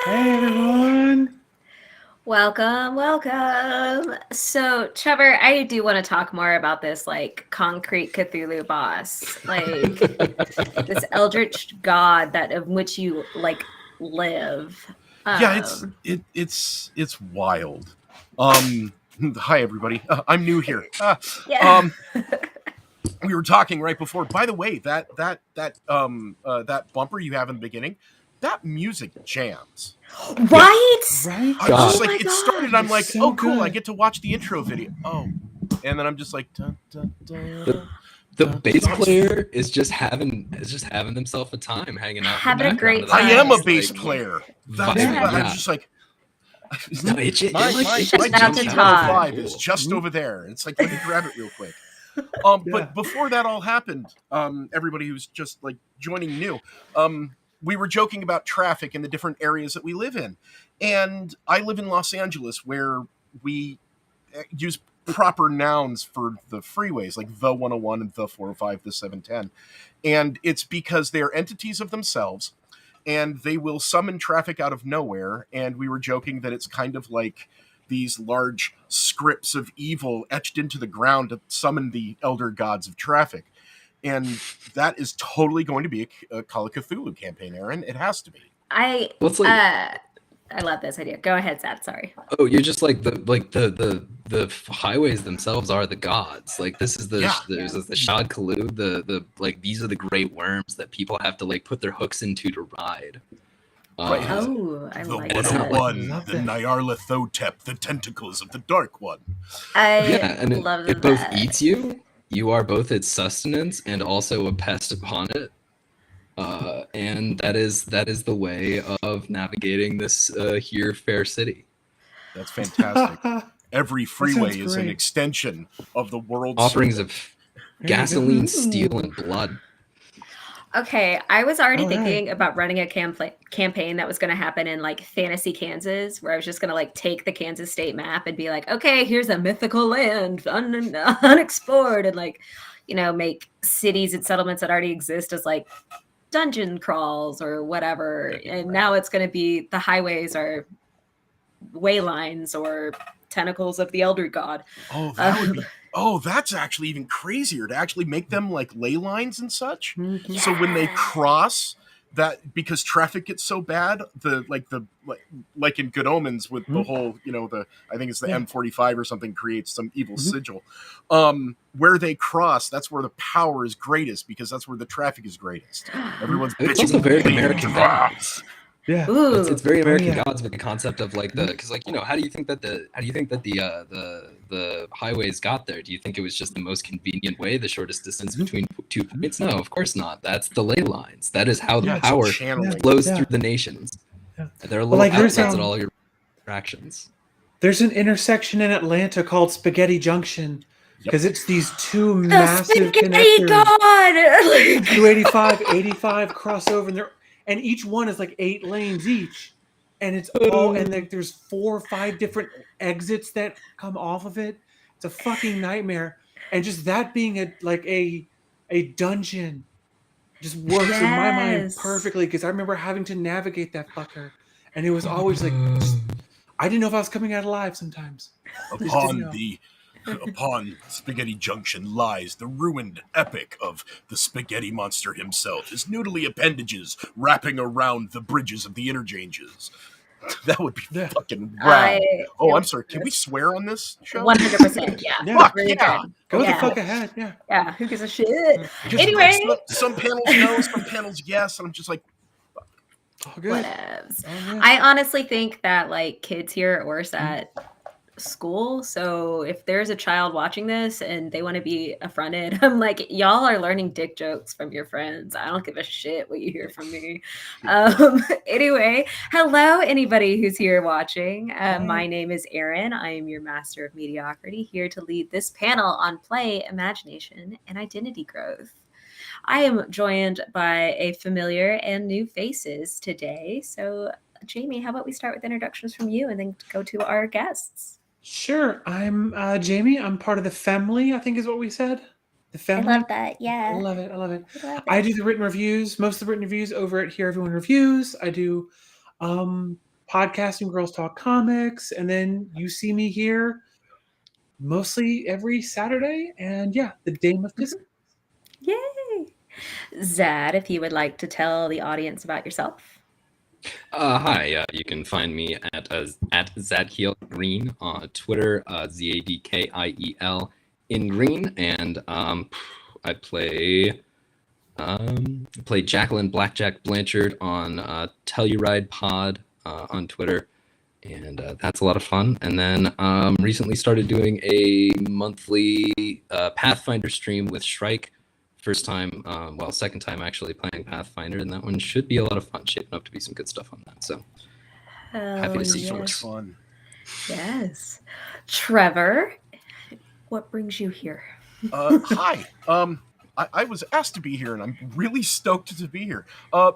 Hey everyone! Welcome. So, Trevor, I do want to talk more about this like concrete Cthulhu boss, like this eldritch god that of which you like live. Yeah, it's wild. Hi everybody. I'm new here. Yeah. We were talking right before. By the way, that bumper you have in the beginning, that music jams. Right? Right? I'm Oh just my like, it started. And god. I'm It's like, so oh, cool. I good. get to watch the intro video. Oh, and then I'm just like, dun, dun, The dun, the dun. bass Oh, player is just having himself a time hanging out in the Having a background great of I that am a time. just bass like player. That's vibing. what I'm Yeah. just like. No, My Just about to Junction talk. 105 is just Mhm. over there. It's like, let me grab it real quick. Yeah. But before that all happened, everybody who's just like joining new, we were joking about traffic in the different areas that we live in. And I live in Los Angeles where we use proper nouns for the freeways, like the 101 and the 405, the 710. And it's because they're entities of themselves and they will summon traffic out of nowhere. And we were joking that it's kind of like these large scripts of evil etched into the ground to summon the elder gods of traffic. And that is totally going to be a Call of Cthulhu campaign, Aaron. It has to be. I Well, it's like, uh I love this idea. Go ahead, Sad. Sorry. oh, you're just like the highways themselves are the gods. Like this is Yeah. there's the Shad Kalu, the like these are the great worms that people have to like put their hooks into to ride. Right. Oh, I The like it's not like- 101, Love the that. Nyarlathotep, the tentacles of the Dark One. I yeah, and love it both that. eats you. You are both its sustenance and also a pest upon it. And that is the way of navigating this here fair city. That's fantastic. Every freeway sounds is an great. extension of the world's Offerings serpent. of There you go. gasoline, steel, and blood. Okay, I was already All right. thinking about running a campaign that was going to happen in like fantasy Kansas, where I was just going to like take the Kansas state map and be like, okay, here's a mythical land unexplored, and like, make cities and settlements that already exist as like dungeon crawls or whatever. And now it's going to be the highways are way lines or tentacles of the elder god. Oh, that would be. Oh, that's actually even crazier to actually make them like ley lines and such. Mhm. So when they Yeah. cross that, because traffic gets so bad, like in Good Omens with the whole, I think it's the Yeah. M45 or something creates some evil Mhm. sigil. Where they cross, that's where the power is greatest because that's where the traffic is greatest. Everyone's It's bitching. also very "Hey, American ah." gods. Yeah. Ooh. It's very American yeah. gods with the concept of like the because like how do you think that the highways got there? Do you think it was just the most convenient way, the shortest distance between 2 points? No, of course not. That's the ley lines. That is how Yeah, the it's power channeling. flows Yeah. through the nations. Yeah. There are Well, little like, there's, outlets at all your actions. There's an intersection in Atlanta called Spaghetti Junction Yep. because it's these two The massive spaghetti connectors. god! Like- 285, 85 crossover, and each one is like 8 lanes each. And it's all and there's 4 or 5 different exits that come off of it. It's a fucking nightmare. And just that being a dungeon just works in my mind Yes. perfectly because I remember having to navigate that fucker. And it was always like just, I didn't know if I was coming out alive sometimes. Upon Spaghetti Junction lies the ruined epic of the spaghetti monster himself, his noodly appendages wrapping around the bridges of the interchanges. That would be Yeah. fucking rad. Oh, feel I'm sorry. Can we swear on this show? 100%. Yeah. Yeah. Fuck Really yeah. good. Go the Yeah. fuck ahead. Yeah. Yeah. Who gives a shit? Because Anyway. some panels no, some panels yes, and I'm just like, All good. Whatevs. Oh, yeah. I honestly think that like kids here are worse at school. So if there's a child watching this and they want to be affronted, I'm like, y'all are learning dick jokes from your friends. I don't give a shit what you hear from me. Anyway, hello, anybody who's here watching. My name is Erin. I am your master of mediocrity, here to lead this panel on play, imagination, and identity growth. I am joined by a familiar and new faces today. So, Jamie, how about we start with introductions from you and then go to our guests? Sure. I'm Jamie. I'm part of the family, I think is what we said. The I family. love that. Yeah. I love it. I love it. I love I it. do the written reviews, most of the written reviews over at Here Everyone Reviews. I do podcasting Girls Talk Comics, and then you see me here mostly every Saturday. And yeah, the Dame of Disc. Yay! Zad, if you would like to tell the audience about yourself. Hi, you can find me at Zadkiel Green on Twitter, Zadkiel in Green, and I play Jacqueline Blackjack Blanchard on Telluride Pod on Twitter, and that's a lot of fun. And then recently started doing a monthly Pathfinder stream with Shrike. First time, second time actually playing Pathfinder, and that one should be a lot of fun. Shaping up to be some good stuff on that. So happy to see So much folks. fun. Yes. Trevor, what brings you here? Hi. I was asked to be here, and I'm really stoked to be here.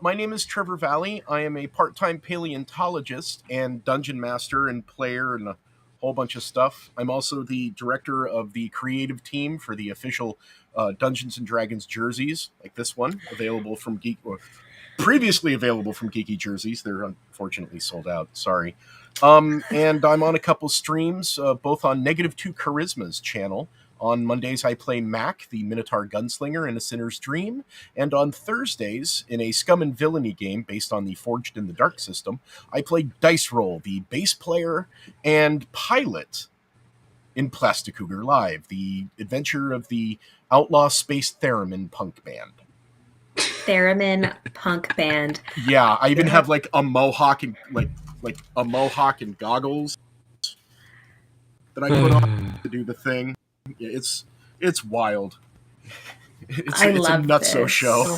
My name is Trevor Valley. I am a part-time paleontologist and dungeon master and player and a whole bunch of stuff. I'm also the director of the creative team for the official Dungeons and Dragons jerseys, like this one, previously available from Geeky Jerseys. They're unfortunately sold out. Sorry. And I'm on a couple streams, both on -2 Charisma's channel. On Mondays, I play Mac, the Minotaur Gunslinger in A Sinner's Dream. And on Thursdays, in a Scum and Villainy game based on the Forged in the Dark system, I play Dice Roll, the bass player and pilot in Plastic Cougar Live, the adventure of the outlaw space theremin punk band. Theremin punk band. Yeah, I even have like a mohawk and like a mohawk and goggles that I put on to do the thing. Yeah, it's wild. It's a nutso this. show.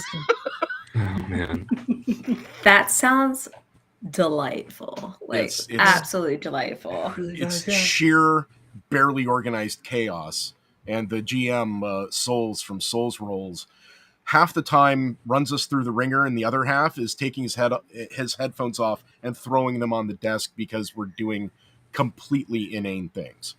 Oh man, that sounds delightful. Like It's absolutely delightful. It's sheer, barely organized chaos. And the GM, Souls from Souls Rolls, half the time runs us through the ringer, and the other half is taking his headphones off and throwing them on the desk because we're doing completely inane things.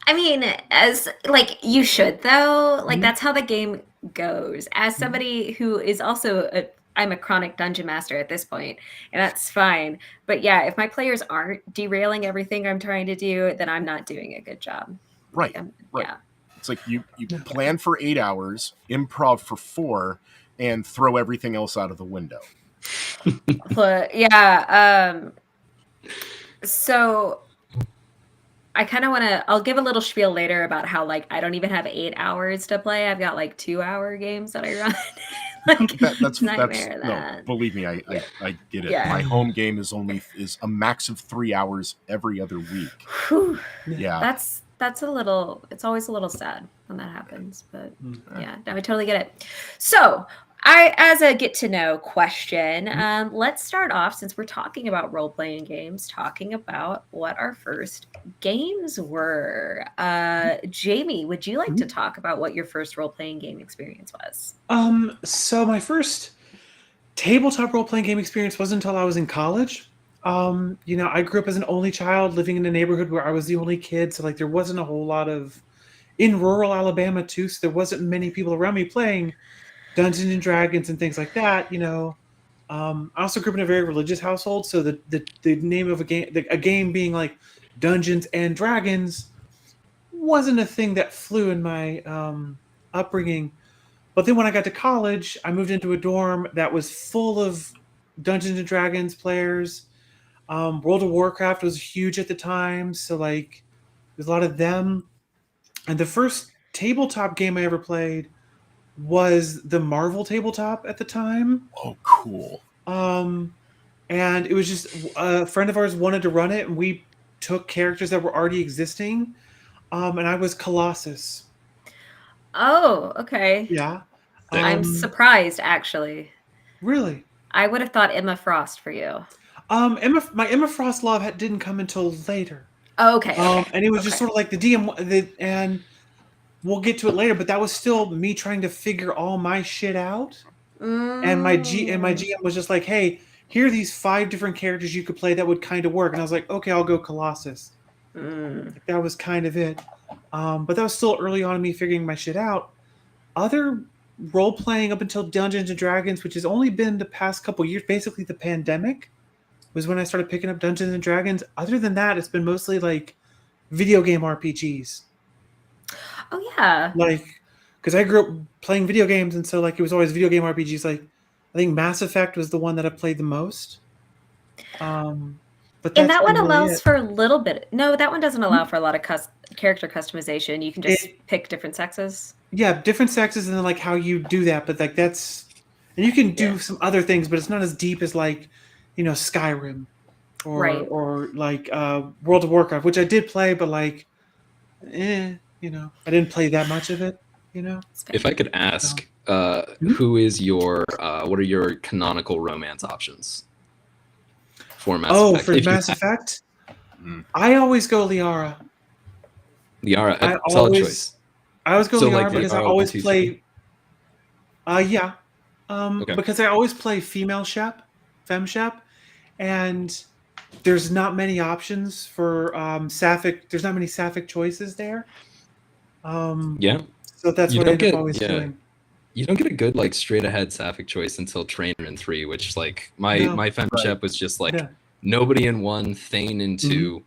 I mean, as like you should though. Like that's how the game goes. As somebody who is also I'm a chronic dungeon master at this point, and that's fine. But yeah, if my players aren't derailing everything I'm trying to do, then I'm not doing a good job. Right. Right. Yeah. It's like you plan for 8 hours, improv for 4, and throw everything else out of the window. But yeah, so I kind of want to, I'll give a little spiel later about how like I don't even have 8 hours to play. I've got like 2-hour games that I run. Like that's nightmare. No, believe me, I get it. Yeah. My home game is a max of 3 hours every other week. Whew. Yeah. That's a little, it's always a little sad when that happens, but yeah, no, I totally get it. So as a get to know question, let's start off, since we're talking about role-playing games, talking about what our first games were. Jami, would you like to talk about what your first role-playing game experience was? So my first tabletop role-playing game experience wasn't until I was in college. I grew up as an only child living in a neighborhood where I was the only kid. So like there wasn't a whole lot in rural Alabama too. So there wasn't many people around me playing Dungeons and Dragons and things like that. I also grew up in a very religious household. So the name of a game being like Dungeons and Dragons wasn't a thing that flew in my upbringing. But then when I got to college, I moved into a dorm that was full of Dungeons and Dragons players. World of Warcraft was huge at the time, so like there's a lot of them. And the first tabletop game I ever played was the Marvel tabletop at the time. Oh, cool. And it was just a friend of ours wanted to run it, and we took characters that were already existing. And I was Colossus. Oh, okay. Yeah. I'm surprised, actually. Really? I would have thought Emma Frost for you. My Emma Frost love didn't come until later. Oh, okay. And it was just sort of like the DM, and we'll get to it later, but that was still me trying to figure all my shit out. And my GM was just like, hey, here are these 5 different characters you could play that would kind of work. And I was like, okay, I'll go Colossus. Like, that was kind of it. But that was still early on in me figuring my shit out. Other role-playing up until Dungeons and Dragons, which has only been the past couple years, basically the pandemic, was when I started picking up Dungeons and Dragons. Other than that, it's been mostly like video game RPGs. Oh yeah. Like, because I grew up playing video games, and so like it was always video game RPGs. Like, I think Mass Effect was the one that I played the most. But And that's that one been really allows it. for a little bit. No, that one doesn't allow for a lot of character customization. You can just pick different sexes. Yeah, different sexes and then like how you do that. But like that's, and you can do some other things, but it's not as deep as like, Skyrim or Right. or like World of Warcraft, which I did play, but like, I didn't play that much of it. If I could ask, who is your what are your canonical romance options for Mass Effect? For If you Mass have- Effect, I always go Liara. Liara, I solid always- choice. I always go So, Liara like, because I Liara always over play. Yeah. Okay. Because I always play female Shep, Fem Shep, and there's not many options for sapphic. There's not many sapphic choices there. Yeah. So that's You what I don't end get- up always yeah. doing. You don't get a good like straight ahead sapphic choice until Trainer in 3, which like my No. Fem Right. Shep was just like Yeah. nobody in 1, Thane in 2.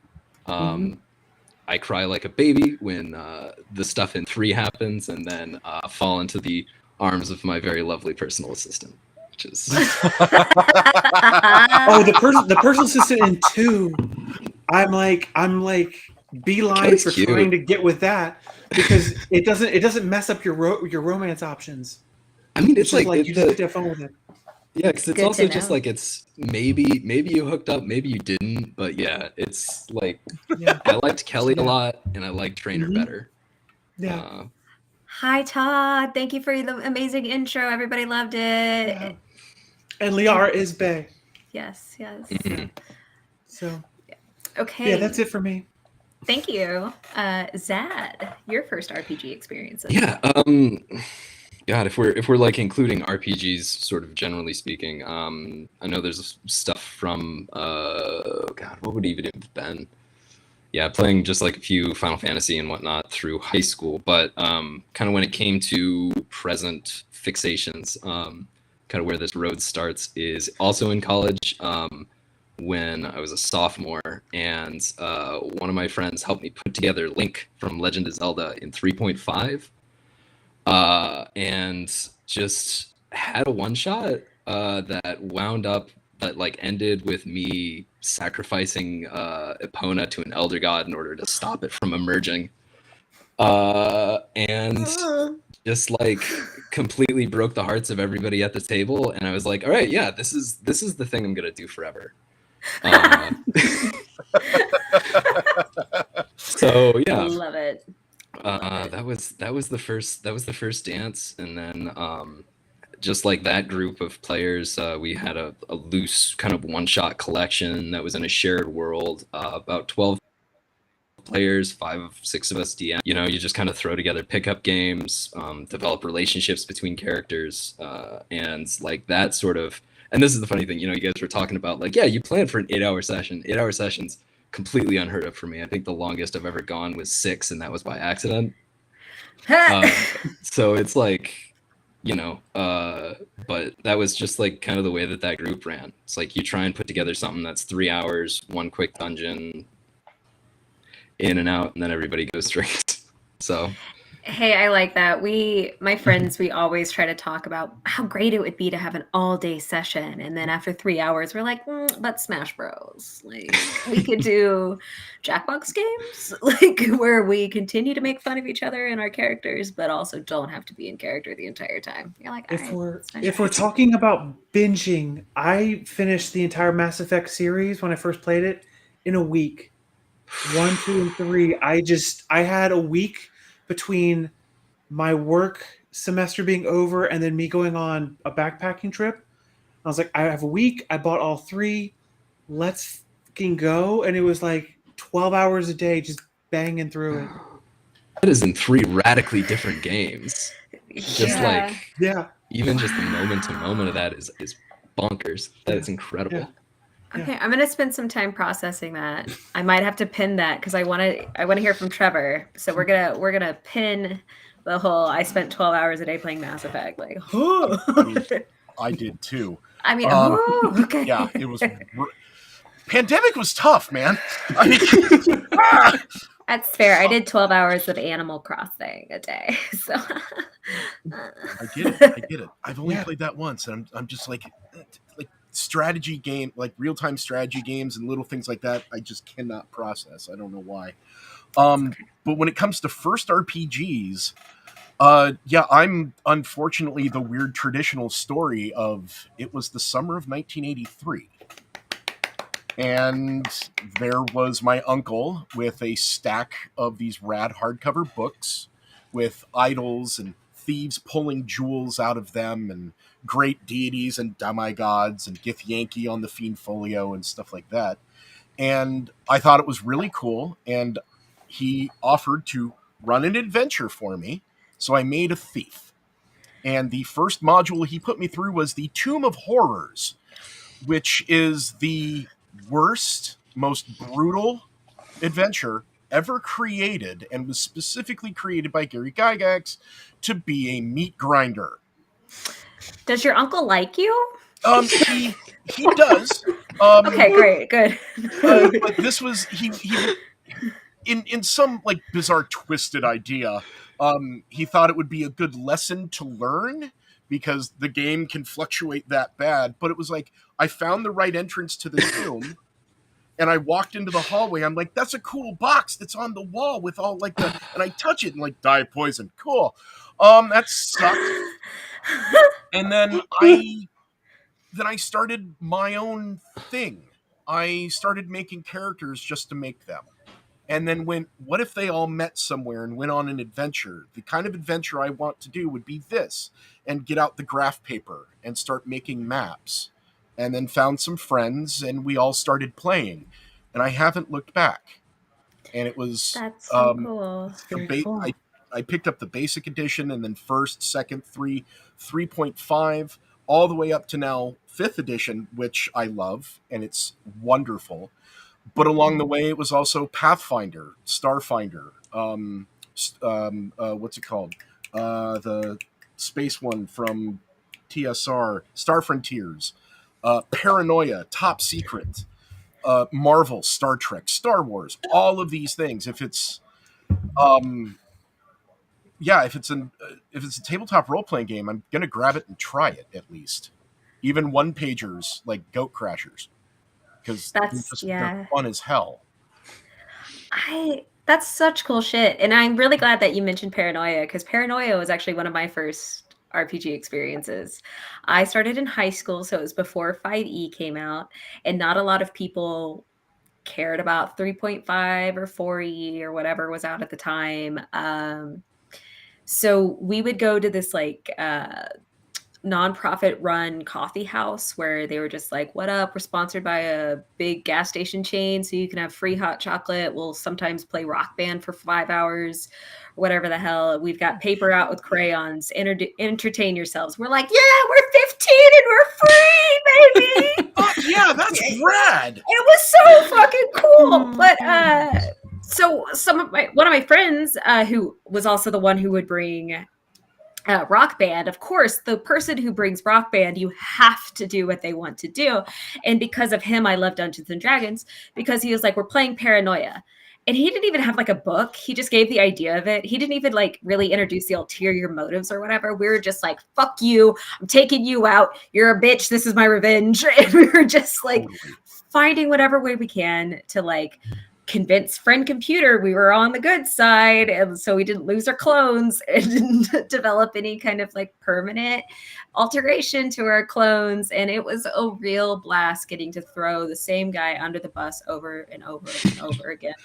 I cry like a baby when the stuff in 3 happens, and then fall into the arms of my very lovely personal assistant, which is Oh, the personal assistant in 2. I'm like beeline That's for cute. trying to get with that because it doesn't mess up your romance options. I mean, it's just like you just have fun with it. yeah, because it's Good also to just know. like it's maybe you hooked up, maybe you didn't, but yeah, it's like Yeah. I liked Kelly a Yeah. lot, and I liked Trainer Mhm. better. Yeah. Hi, Todd. Thank you for the amazing intro. Everybody loved it. Yeah. And Liara is Bae. Yes, yes. Mhm. So Okay. yeah, that's it for me. Thank you. Zad, your first RPG experiences. Yeah. God, if we're like including RPGs, sort of generally speaking, I know there's stuff from God, what would it even have been? Yeah, playing just like a few Final Fantasy and whatnot through high school, but kind of when it came to present fixations, kind of where this road starts is also in college. When I was a sophomore, and one of my friends helped me put together Link from Legend of Zelda in 3.5. And just had a one shot that wound up that like ended with me sacrificing Epona to an elder god in order to stop it from emerging, and just like completely broke the hearts of everybody at the table. And I was like, all right, yeah, this is the thing I'm gonna do forever. So yeah, Love it. that was the first dance, and then just like that group of players, we had a loose kind of one-shot collection that was in a shared world, about 12 players, 6 of us DM. You just kind of throw together pickup games, develop relationships between characters, and like that sort of. And this is the funny thing, you guys were talking about like, yeah, you planned for an 8-hour session. 8-hour sessions, completely unheard of for me. I think the longest I've ever gone was 6, and that was by accident. So it's like, but that was just like kind of the way that group ran. It's like you try and put together something that's 3 hours, one quick dungeon, in and out, and then everybody goes straight. So Hey, I like that. My friends, we always try to talk about how great it would be to have an all-day session. And then after 3 hours, we're like, but Smash Bros. Like, we could do Jackbox games, like where we continue to make fun of each other and our characters, but also don't have to be in character the entire time. You're like, If we're it's fine. talking about binging, I finished the entire Mass Effect series when I first played it in a week. 1, 2, and 3. I had a week between my work semester being over and then me going on a backpacking trip. I was like, I have a week. I bought all 3. Let's fucking go. And it was like 12 hours a day just banging through it. that is in 3 radically different games. Just Yeah. like Yeah. even just the moment to moment of that is bonkers. That is incredible. Yeah. Okay, I'm gonna spend some time processing that. I might have to pin that because I want to hear from Trevor. So we're gonna pin the whole. I spent 12 hours a day playing Mass Effect. Like, I did too. I mean, Um, okay. Yeah, it was. Pandemic was tough, man. I mean, That's fair. I did 12 hours of Animal Crossing a day. So I get it. I've only Yeah. played that once, and I'm just like strategy game, like real-time strategy games and little things like that. I just cannot process. I don't know why. But when it comes to first RPGs, yeah, I'm unfortunately the weird traditional story of it was the summer of 1983. And there was my uncle with a stack of these rad hardcover books with idols and thieves pulling jewels out of them and great deities and demigods and Githyanki on the Fiend Folio and stuff like that. And I thought it was really cool. And he offered to run an adventure for me. So I made a thief. And the first module he put me through was the Tomb of Horrors, which is the worst, most brutal adventure ever created, and was specifically created by Gary Gygax to be a meat grinder. does your uncle like you? He does. Okay, great, good. But this was he in some like bizarre twisted idea. He thought it would be a good lesson to learn because the game can fluctuate that bad. But it was like I found the right entrance to the tomb. And I walked into the hallway. I'm like, that's a cool box that's on the wall with all like the, and I touch it and like die of poison. Cool. That sucked. And then I started my own thing. I started making characters just to make them. And then what if they all met somewhere and went on an adventure? The kind of adventure I want to do would be this, and get out the graph paper and start making maps. And then found some friends and we all started playing. And I haven't looked back. And it was That's so cool. That's very cool. I picked up the basic edition and then first, second, 3.5, all the way up to now 5th edition, which I love, and it's wonderful. But along the way, it was also Pathfinder, Starfinder, what's it called? The space one from TSR, Star Frontiers, Paranoia, Top Secret, Marvel, Star Trek, Star Wars, all of these things. If it's if it's a tabletop role playing game, I'm gonna grab it and try it at least. Even one pagers like Goat Crashers, because they're fun as hell. That's such cool shit. And I'm really glad that you mentioned Paranoia, because Paranoia was actually one of my first RPG experiences. I started in high school, so it was before 5e came out, and not a lot of people cared about 3.5 or 4e or whatever was out at the time. So we would go to this like nonprofit run coffee house where they were just like, what up? We're sponsored by a big gas station chain, so you can have free hot chocolate. We'll sometimes play Rock Band for 5 hours, whatever the hell. We've got paper out with crayons. Entertain yourselves. We're like, yeah, we're 15 and we're free, baby. Oh, yeah, that's rad. It was so fucking cool. But so one of my friends who was also the one who would bring Rock Band, of course, the person who brings Rock Band, you have to do what they want to do. And because of him, I love Dungeons and Dragons, because he was like, we're playing Paranoia. And he didn't even have like a book. He just gave the idea of it. He didn't even like really introduce the ulterior motives or whatever. We were just like, fuck you. I'm taking you out. You're a bitch. This is my revenge. And we were just like finding whatever way we can to like convince friend computer we were on the good side, and so we didn't lose our clones and didn't develop any kind of like permanent alteration to our clones. And it was a real blast getting to throw the same guy under the bus over and over and over again.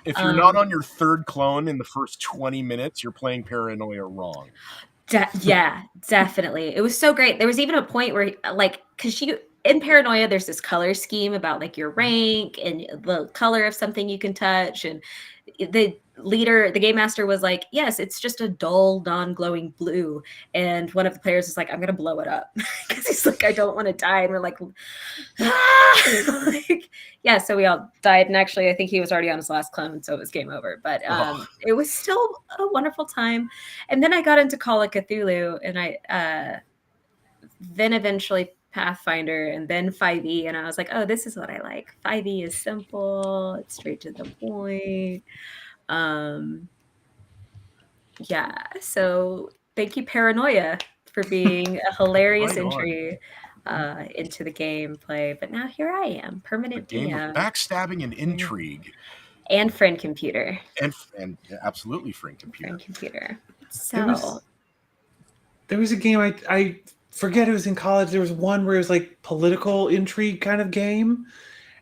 If you're not on your third clone in the first 20 minutes, you're playing Paranoia wrong. Yeah, definitely. It was so great. There was even a point where like, because in Paranoia, there's this color scheme about like your rank and the color of something you can touch. And the game master was like, yes, it's just a dull, non-glowing blue. And one of the players is like, I'm going to blow it up. Because he's like, I don't want to die. And we're like, ah! Like, yeah, so we all died. And actually, I think he was already on his last clone, so it was game over. But it was still a wonderful time. And then I got into Call of Cthulhu, and I then eventually Pathfinder and then 5e, and I was like, oh, this is what I like. 5e is simple, it's straight to the point. Yeah, so thank you, Paranoia, for being a hilarious Right on. entry into the gameplay. But now here I am, A permanent game of DM backstabbing and intrigue. and friend computer. And absolutely friend computer. Friend computer. So There was a game I forget, it was in college. There was one where it was like political intrigue kind of game,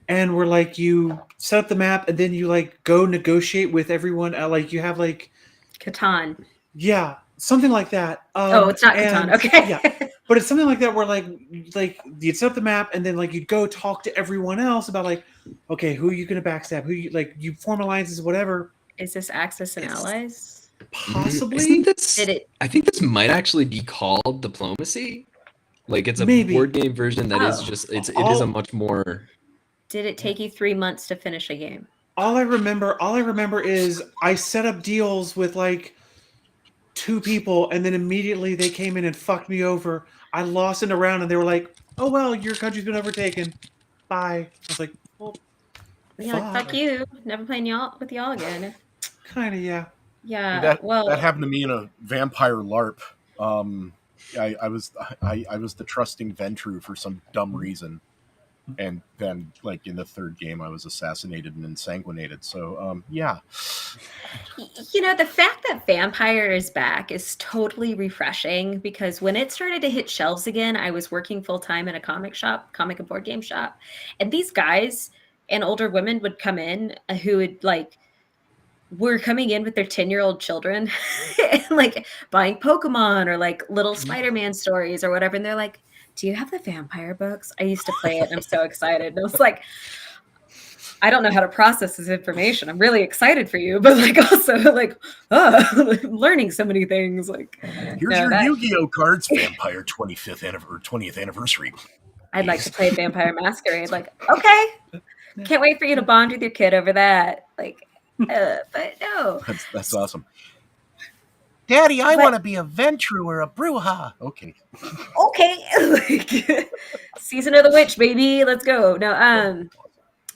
and where like you set up the map and then you like go negotiate with everyone. Like you have like Catan. yeah, something like that. Oh, it's not Catan. And- Okay. Yeah, but it's something like that where like you'd set up the map and then like you'd go talk to everyone else about like, okay, who are you gonna backstab? Who you like? You form alliances, whatever. Is this Axis and Allies? Possibly. Isn't this, Did it? I think this might actually be called Diplomacy. Like it's a Maybe. board game version that is Oh. just it is a much more. Did it take you 3 months to finish a game? All I remember is I set up deals with like 2 people, and then immediately they came in and fucked me over. I lost in a round, and they were like, "Oh well, your country's been overtaken. Bye." I was like, "Well, You're like, fuck you. Never playing with y'all again. kind of, yeah." Yeah. That happened to me in a vampire LARP. I was the trusting Ventru for some dumb reason, and then like in the 3rd game I was assassinated and insanguinated. So yeah. You know, the fact that Vampire is back is totally refreshing, because when it started to hit shelves again, I was working full-time in a comic and board game shop, and these guys and older women would come in who would like were coming in with their 10-year-old children and like buying Pokemon or like little Spider-Man stories or whatever, and they're like, do you have the Vampire books? I used to play it and I'm so excited. And I was like, I don't know how to process this information. I'm really excited for you, but like also like, I'm learning so many things. Like, Here's your Yu-Gi-Oh cards, Vampire 20th anniversary. I'd like to play Vampire Masquerade. Like, okay, can't wait for you to bond with your kid over that. Like, but no, that's awesome. Daddy, I want to be a Ventru or a Bruja. Okay. Like, Season of the Witch, baby. Let's go. No,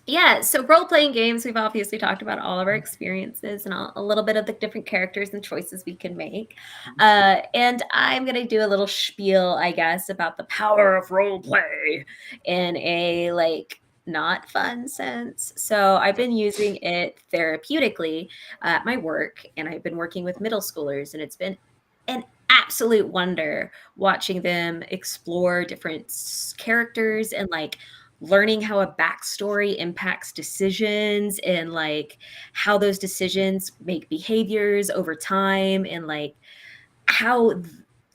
yeah, so role-playing games, we've obviously talked about all of our experiences and a little bit of the different characters and choices we can make. And I'm going to do a little spiel, I guess, about the power of role-play in a, like, not fun sense. So I've been using it therapeutically at my work, and I've been working with middle schoolers, and it's been an absolute wonder watching them explore different characters and, like, learning how a backstory impacts decisions and like how those decisions make behaviors over time, and like how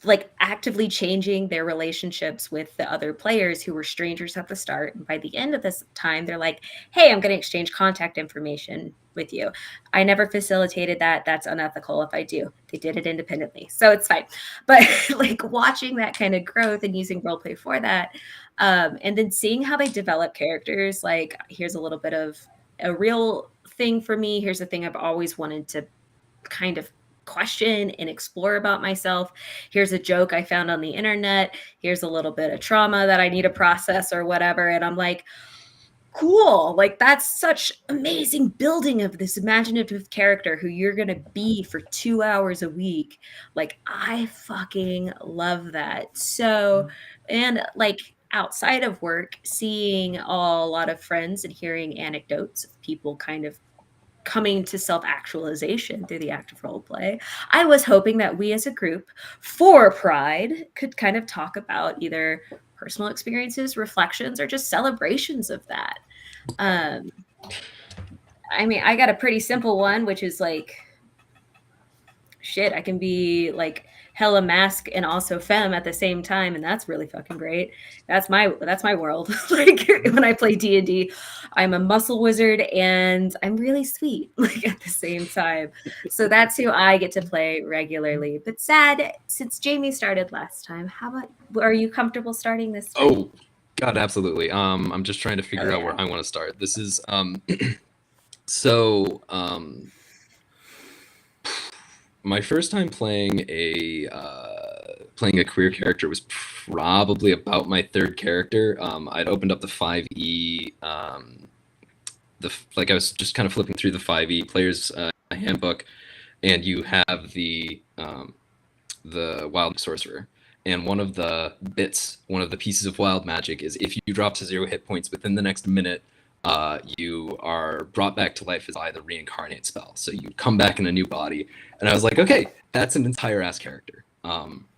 like actively changing their relationships with the other players who were strangers at the start. And by the end of this time, they're like, hey, I'm going to exchange contact information with you. I never facilitated that. That's unethical if I do. They did it independently, so it's fine. But like watching that kind of growth and using roleplay for that, and then seeing how they develop characters. Like, here's a little bit of a real thing for me. Here's a thing I've always wanted to kind of question and explore about myself. Here's a joke I found on the internet. Here's a little bit of trauma that I need to process or whatever. And I'm like, cool. Like, that's such amazing building of this imaginative character who you're going to be for 2 hours a week. Like, I fucking love that. So, and like outside of work, seeing a lot of friends and hearing anecdotes of people kind of coming to self-actualization through the act of role play, I was hoping that we as a group for Pride could kind of talk about either personal experiences, reflections, or just celebrations of that. I mean, I got a pretty simple one, which is like, shit, I can be like hella mask and also femme at the same time, and that's really fucking great. That's my world. Like, when I play D&D, I'm a muscle wizard and I'm really sweet, like, at the same time. So that's who I get to play regularly. But sad, since Jami started last time, how about, are you comfortable starting this time? Oh God, absolutely. I'm just trying to figure out where I want to start. This is my first time playing a queer character was probably about my third character. I'd opened up the 5e, I was just kind of flipping through the 5e players handbook, and you have the wild sorcerer. And one of the pieces of wild magic is if you drop to 0 hit points within the next minute, you are brought back to life as by the reincarnate spell. So you come back in a new body. And I was like, okay, that's an entire ass character.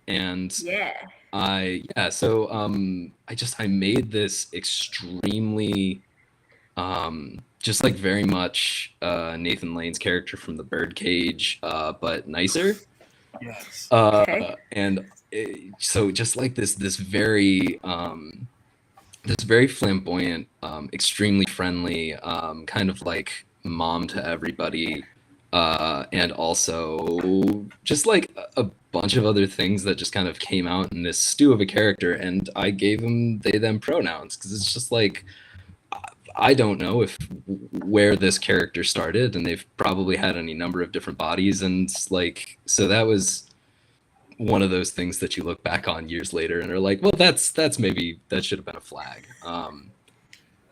And Yeah. I made this extremely just like very much Nathan Lane's character from the Birdcage, but nicer. Yes. Okay. So just like this very flamboyant, extremely friendly, kind of like mom to everybody, and also just like a bunch of other things that just kind of came out in this stew of a character, and I gave them they them pronouns because it's just like I don't know where this character started, and they've probably had any number of different bodies, and like so that was one of those things that you look back on years later and are like, well, that's maybe that should have been a flag.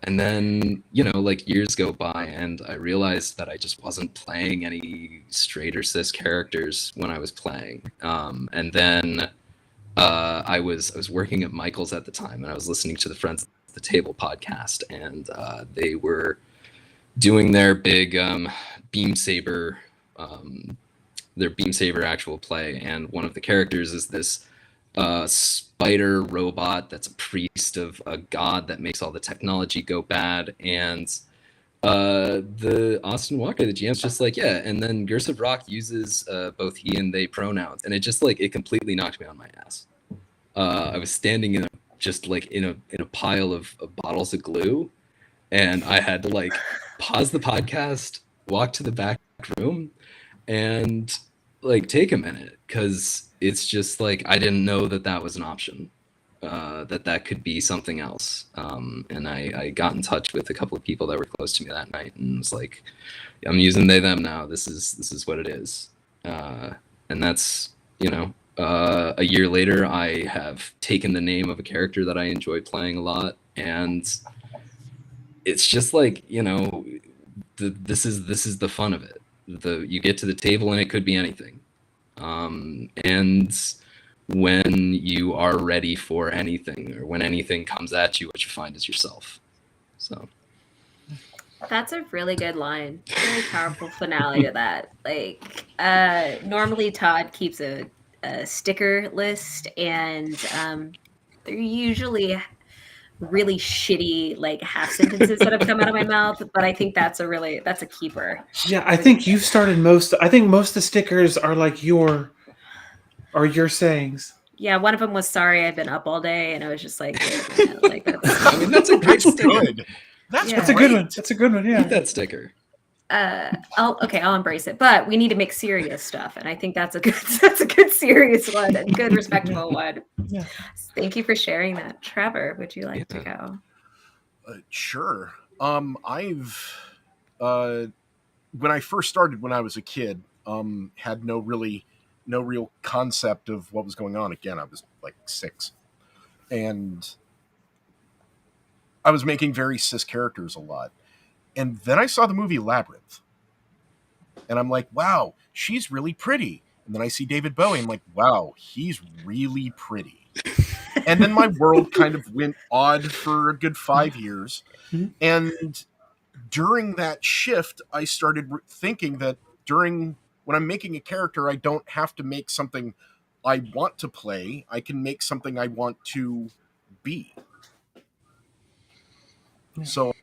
And then like years go by, and I realized that I just wasn't playing any straight or cis characters when I was playing. And then I was working at Michael's at the time, and I was listening to the Friends at the Table podcast, and they were doing their big beam saber actual play, and one of the characters is this spider robot that's a priest of a god that makes all the technology go bad. And the Austin Walker, the GM's just like, yeah, and then Gersiv Rock uses both he and they pronouns, and it just like it completely knocked me on my ass. I was standing in a pile of bottles of glue, and I had to like pause the podcast, walk to the back room, and like take a minute, because it's just like I didn't know that was an option, that could be something else. And I got in touch with a couple of people that were close to me that night, and was like, I'm using they them now. This is what it is. And that's a year later, I have taken the name of a character that I enjoy playing a lot, and it's just like this is the fun of it. You get to the table and it could be anything, and when you are ready for anything, or when anything comes at you, what you find is yourself. So that's a really good line. Very powerful finale to that. Like normally Todd keeps a sticker list, and they're usually really shitty like half sentences that have come out of my mouth, but I think that's a keeper. Yeah, I think you've started most. I think most of the stickers are like your sayings. Yeah, one of them was sorry I've been up all day, and I was just like, wait a minute, like I mean, that's a great sticker. Good. Yeah. That's a good one. That's a good one. Yeah. Keep that sticker. I'll embrace it, but we need to make serious stuff, and I think that's a good serious one and good respectful one. Yeah. Thank you for sharing that. Trevor, would you like to go? Sure. I've when I first started when I was a kid, had no real concept of what was going on. Again, I was like 6, and I was making very cis characters a lot. And then I saw the movie Labyrinth, and I'm like, wow, she's really pretty. And then I see David Bowie, I'm like, wow, he's really pretty. And then my world kind of went odd for a good 5 years. Mm-hmm. And during that shift, I started thinking that when I'm making a character, I don't have to make something I want to play. I can make something I want to be. Yeah. So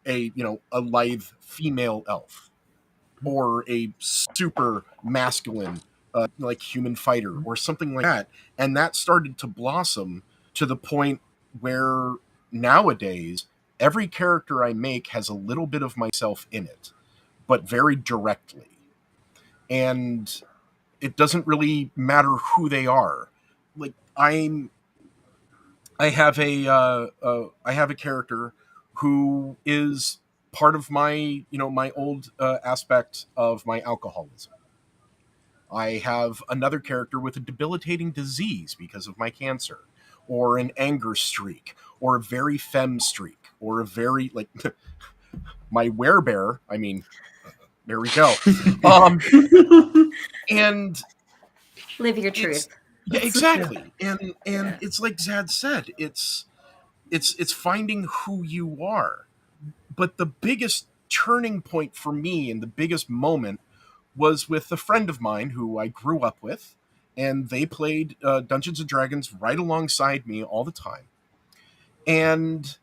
a lithe female elf, or a super masculine like human fighter, or something like that. And that started to blossom to the point where nowadays every character I make has a little bit of myself in it, but very directly. And it doesn't really matter who they are. Like I have a character who is part of my my old aspect of my alcoholism, I have another character with a debilitating disease because of my cancer, or an anger streak, or a very femme streak, or a very, like, my werebear. I mean, there we go. And Live your it's, truth. yeah, exactly. And it's like Zad said, it's finding who you are. But the biggest turning point for me and the biggest moment was with a friend of mine who I grew up with, and they played Dungeons and Dragons right alongside me all the time. And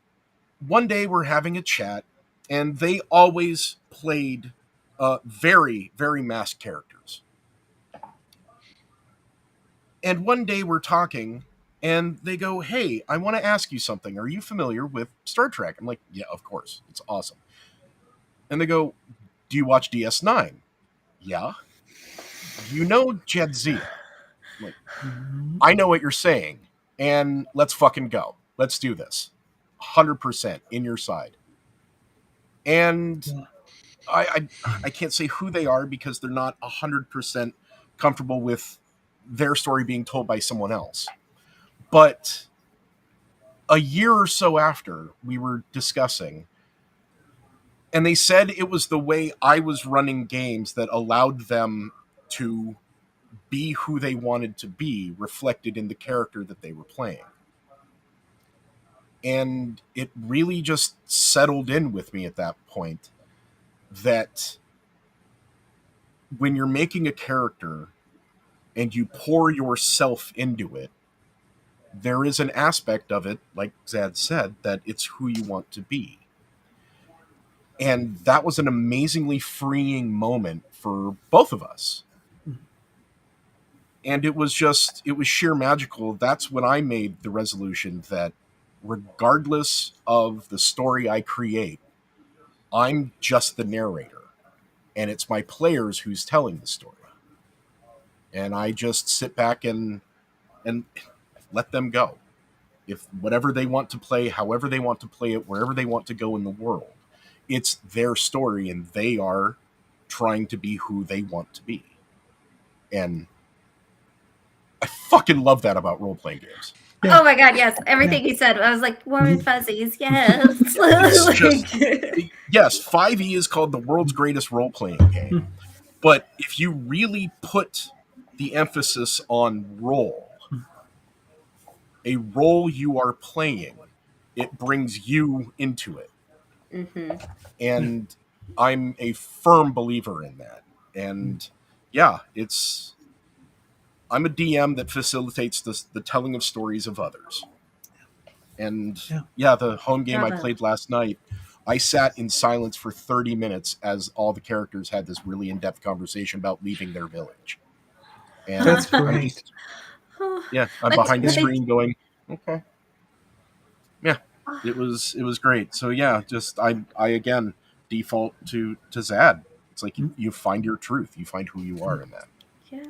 one day we're having a chat, and they always played very, very masked characters. And one day we're talking, and they go, "Hey, I want to ask you something. Are you familiar with Star Trek?" I'm like, "Yeah, of course. It's awesome." And they go, "Do you watch DS9?" "Yeah." "You know Jadzia?" I'm like, "I know what you're saying, and let's fucking go. Let's do this. 100% in your side." And I can't say who they are because they're not 100% comfortable with their story being told by someone else. But a year or so after, we were discussing, and they said it was the way I was running games that allowed them to be who they wanted to be, reflected in the character that they were playing. And it really just settled in with me at that point that when you're making a character and you pour yourself into it, there is an aspect of it, like Zad said, that it's who you want to be. And that was an amazingly freeing moment for both of us. And it was sheer magical. That's when I made the resolution that regardless of the story I create, I'm just the narrator. And it's my players who's telling the story. And I just sit back and let them go. If whatever they want to play, however they want to play it, wherever they want to go in the world, it's their story and they are trying to be who they want to be. And I fucking love that about role-playing games. Yeah. Oh my god, yes. Everything he said, I was like, warm and fuzzies, yes. It's just, yes, 5e is called the world's greatest role-playing game. But if you really put the emphasis on role, a role you are playing, it brings you into it. Mm-hmm. And I'm a firm believer in that. And yeah, I'm a DM that facilitates the telling of stories of others. And yeah, the home game I played last night, I sat in silence for 30 minutes as all the characters had this really in-depth conversation about leaving their village. And that's great. I'm behind the screen going, okay. Yeah, it was great. So yeah, just I again default to Zad. It's like you find your truth, you find who you are in that. Yeah.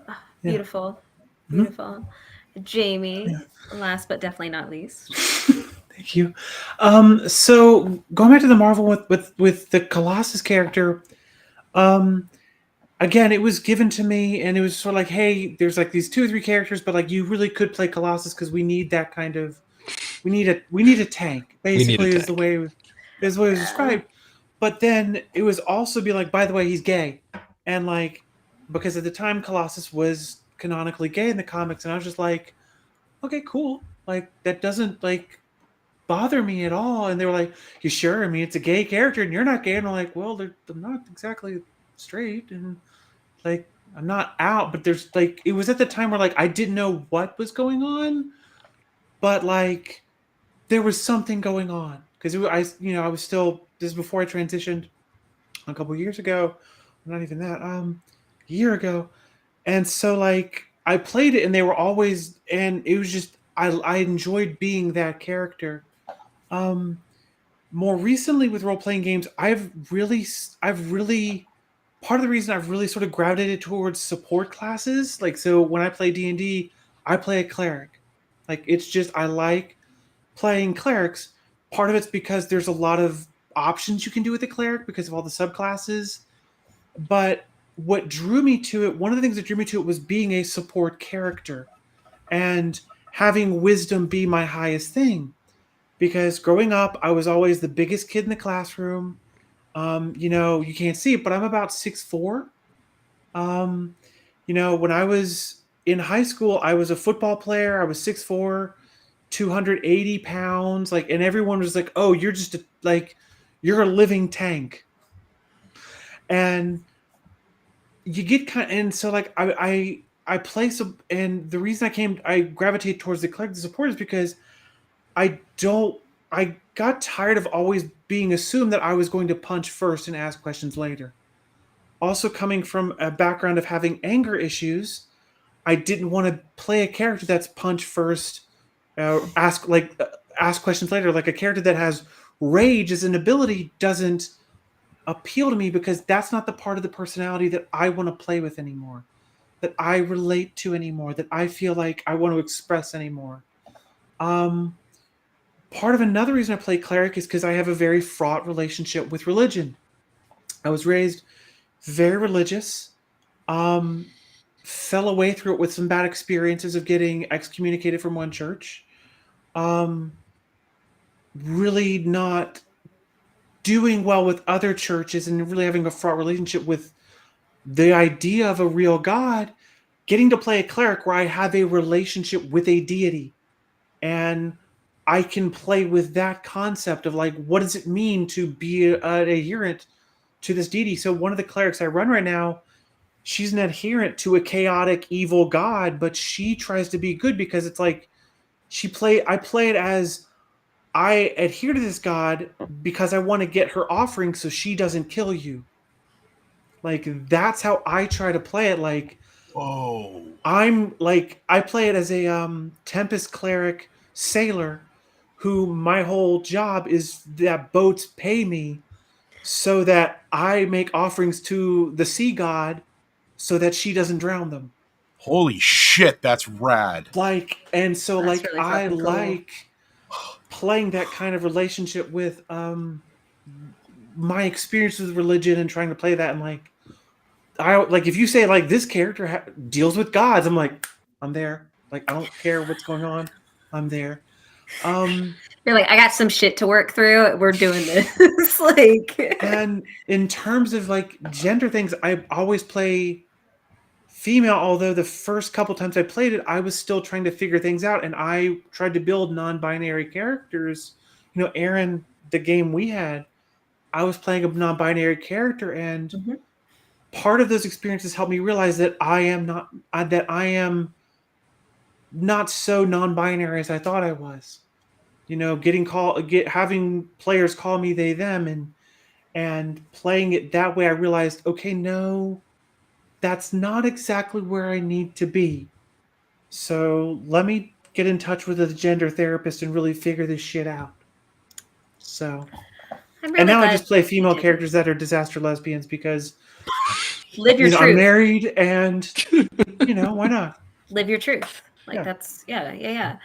Oh, beautiful, beautiful. Jami, last but definitely not least. Thank you. So going back to the Marvel with the Colossus character, again, it was given to me, and it was sort of like, hey, there's like these 2 or 3 characters, but like you really could play Colossus because we need that kind of, we need a tank. Basically, is the way it was described. But then it was also be like, by the way, he's gay, and like because at the time Colossus was canonically gay in the comics, and I was just like, okay, cool, like that doesn't like bother me at all. And they were like, you sure? I mean, it's a gay character, and you're not gay. And I'm like, well, I'm not exactly straight, and like I'm not out, but there's like it was at the time where like I didn't know what was going on, but like there was something going on because I was still, this is before I transitioned a couple years ago, not even that, a year ago, and so like I played it and they were always, and it was just I enjoyed being that character. More recently with role playing games, I've really part of the reason I've really sort of gravitated towards support classes. Like, so when I play D&D, I play a cleric. Like, it's just, I like playing clerics. Part of it's because there's a lot of options you can do with a cleric because of all the subclasses. But what drew me to it, one of the things that drew me to it was being a support character and having wisdom be my highest thing. Because growing up, I was always the biggest kid in the classroom. You can't see it, but I'm about 6'4". When I was in high school, I was a football player. I was 6'4", 280 pounds. Like, and everyone was like, "Oh, you're just you're a living tank." And you get kind of, and so like I play some, and the reason I gravitate towards the collective support is because I got tired of always being assumed that I was going to punch first and ask questions later. Also, coming from a background of having anger issues, I didn't want to play a character that's punch first, ask questions later. Like a character that has rage as an ability doesn't appeal to me because that's not the part of the personality that I want to play with anymore, that I relate to anymore, that I feel like I want to express anymore. Part of another reason I play cleric is because I have a very fraught relationship with religion. I was raised very religious, fell away through it with some bad experiences of getting excommunicated from one church, really not doing well with other churches and really having a fraught relationship with the idea of a real God, getting to play a cleric where I have a relationship with a deity and I can play with that concept of like, what does it mean to be an adherent to this deity? So one of the clerics I run right now, she's an adherent to a chaotic, evil god, but she tries to be good because it's like I play it as I adhere to this god because I want to get her offering so she doesn't kill you. Like that's how I try to play it. Like, Oh, I play it as a Tempest cleric sailor who my whole job is that boats pay me so that I make offerings to the sea god so that she doesn't drown them. holy shit, that's rad. And so That's really I fucking cool. like playing that kind of relationship with my experience with religion and trying to play that, and if you say like this character deals with gods, I'm like, I'm there. Like I don't care what's going on, I'm there. You're like, I got some shit to work through. We're doing this. And in terms of like gender things, I always play female. Although the first couple times I played it, I was still trying to figure things out, and I tried to build non-binary characters. Aaron, the game we had, I was playing a non-binary character, and part of those experiences helped me realize that I am not so non-binary as I thought I was. Having players call me they them, and playing it that way, I realized, okay, no, that's not exactly where I need to be. So let me get in touch with a gender therapist and really figure this shit out. So, and now I just play female characters that are disaster lesbians because live your truth. I'm married, and why not? Live your truth. Like Yeah. that's yeah.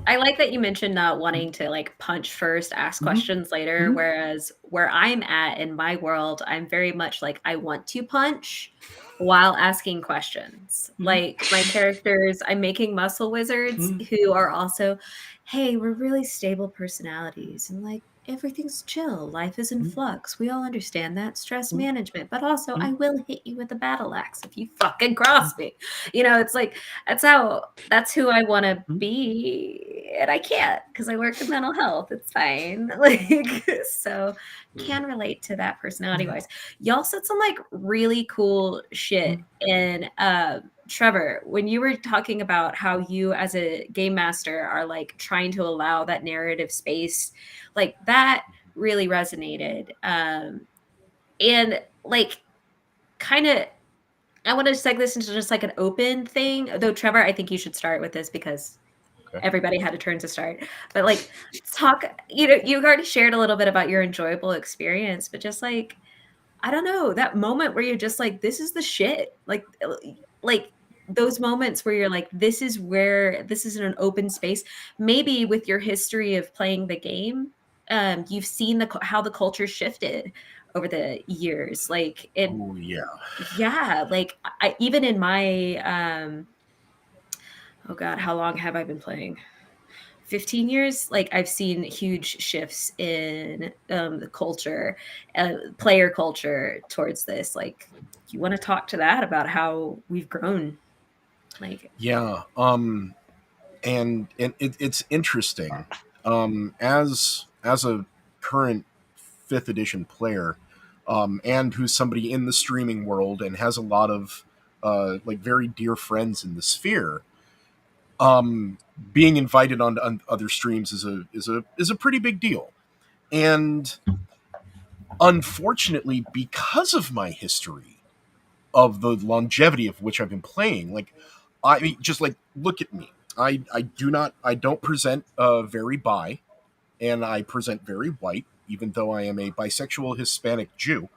I like that you mentioned not wanting to like punch first, ask questions later. Whereas where I'm at in my world, I'm very much like I want to punch while asking questions. Like my characters, I'm making muscle wizards who are also, hey, we're really stable personalities and like everything's chill. Life is in flux. We all understand that stress management, but also I will hit you with a battle axe if you fucking cross me. It's like that's who I want to be, and I can't because I work in mental health. It's fine. So can relate to that personality wise. Y'all said some like really cool shit in Trevor, when you were talking about how you as a game master are like trying to allow that narrative space, like that really resonated. And like kind of I want to seg this into just like an open thing. Though Trevor, I think you should start with this because everybody had a turn to start. But like talk, you already shared a little bit about your enjoyable experience, but just like I don't know, that moment where you're just like, this is the shit. Like those moments where you're like, this is in an open space. Maybe with your history of playing the game, you've seen how the culture shifted over the years. Like it, Oh yeah. yeah. Like I even in my oh god, how long have I been playing? 15 years. Like I've seen huge shifts in the culture, player culture towards this. Like you want to talk to that about how we've grown? Like Yeah. And it's interesting. As a current fifth edition player, and who's somebody in the streaming world and has a lot of like very dear friends in the sphere. Being invited on other streams is a pretty big deal, and unfortunately, because of my history of the longevity of which I've been playing, like I mean, just like look at me. I don't present very bi, and I present very white, even though I am a bisexual Hispanic Jew.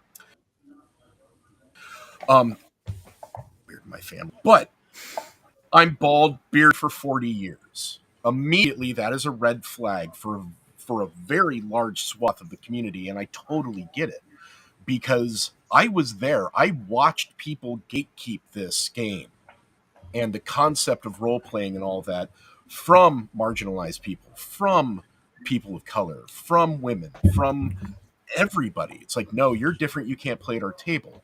Um, weird in my family, but I'm bald, beard for 40 years. Immediately, that is a red flag for a very large swath of the community, and I totally get it because I was there. I watched people gatekeep this game and the concept of role playing and all that from marginalized people, from people of color, from women, from everybody. It's like, no, you're different. You can't play at our table.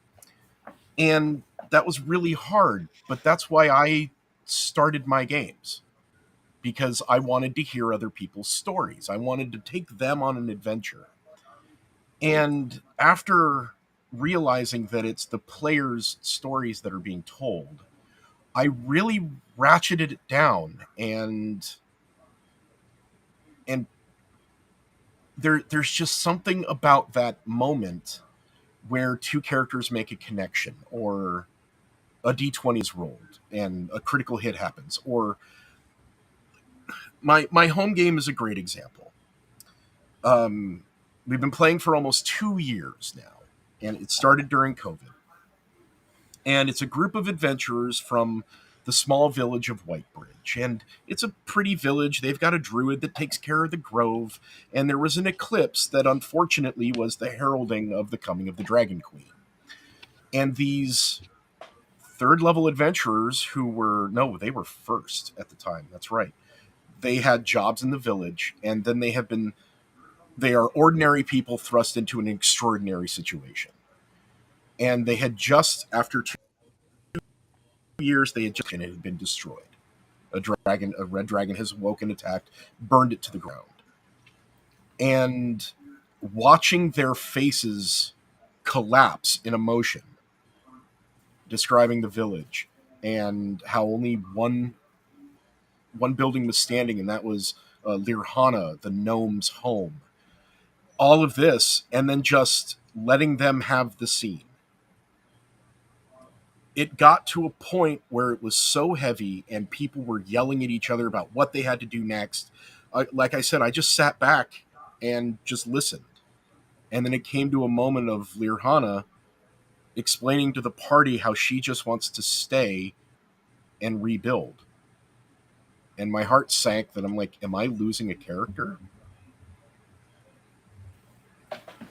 And that was really hard, but that's why I started my games because I wanted to hear other people's stories. I wanted to take them on an adventure. And after realizing that it's the players' stories that are being told, I really ratcheted it down, and there's just something about that moment where two characters make a connection, or a d20 is rolled and a critical hit happens, or my home game is a great example. We've been playing for almost 2 years now, and it started during COVID. And it's a group of adventurers from the small village of Whitebridge. And it's a pretty village. They've got a druid that takes care of the grove, and there was an eclipse that unfortunately was the heralding of the coming of the Dragon Queen. And these third level adventurers who were, no, they were first at the time. That's right. They had jobs in the village, and then they are ordinary people thrust into an extraordinary situation. And they had just, after 2 years, and it had been destroyed. A red dragon has awoken, attacked, burned it to the ground. And watching their faces collapse in emotion, describing the village and how only one building was standing, and that was Lirhana, the gnome's home. All of this, and then just letting them have the scene. It got to a point where it was so heavy and people were yelling at each other about what they had to do next. Like I said, I just sat back and just listened. And then it came to a moment of Lirhana explaining to the party how she just wants to stay and rebuild. And my heart sank that I'm like, am I losing a character?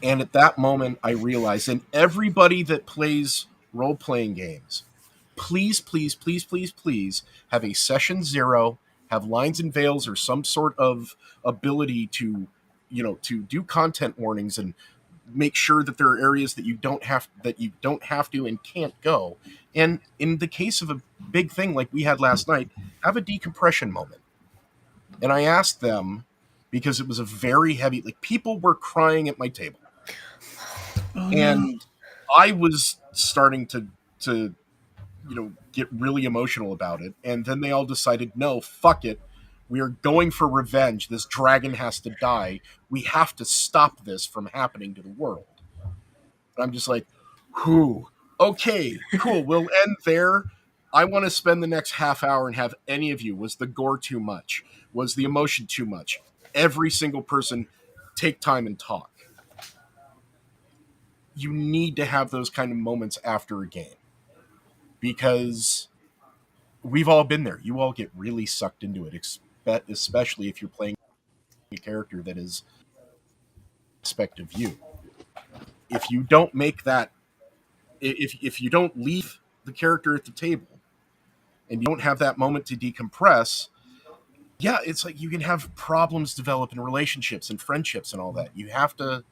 And at that moment, I realized, and everybody that plays role-playing games, please, please, please, please, please have a session 0, have lines and veils or some sort of ability to, to do content warnings and make sure that there are areas that you don't have to and can't go. And in the case of a big thing like we had last night, have a decompression moment. And I asked them, because it was a very heavy, like people were crying at my table. Oh, And I was starting to get really emotional about it. And then they all decided, no, fuck it. We are going for revenge. This dragon has to die. We have to stop this from happening to the world. And I'm just like, whew. Okay, cool. We'll end there. I want to spend the next half hour and have any of you. Was the gore too much? Was the emotion too much? Every single person take time and talk. You need to have those kind of moments after a game, because we've all been there. You all get really sucked into it, especially if you're playing a character that is aspect of you. if you don't make that, if you don't leave the character at the table and you don't have that moment to decompress, yeah, it's like you can have problems develop in relationships and friendships and all that. You have to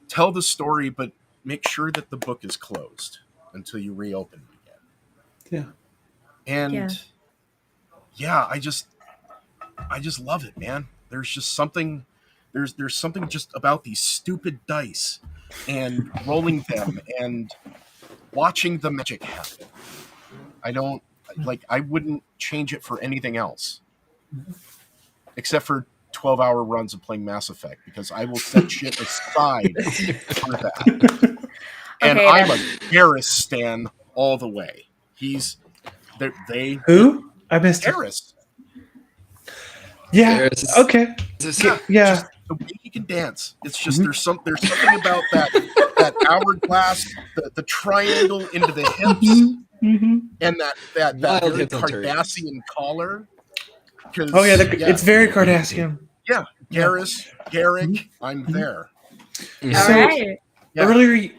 tell the story, but make sure that the book is closed until you reopen it again. Yeah. And yeah, I just love it, man. There's just something there's something just about these stupid dice and rolling them and watching the magic happen. I wouldn't change it for anything else. Except for 12-hour runs of playing Mass Effect, because I will set shit aside for that. And Okay, I'm a Garrus stan all the way. Who? I missed it. Garrus. Yeah. There's- Okay. Yeah. Just the way he can dance. It's just there's something about that hourglass, the triangle into the hips, and that Wild very hips on turkey. Cardassian collar. Oh yeah, it's very Cardassian. Yeah, Garrus, Garrick, I'm there. All So- right. Yeah.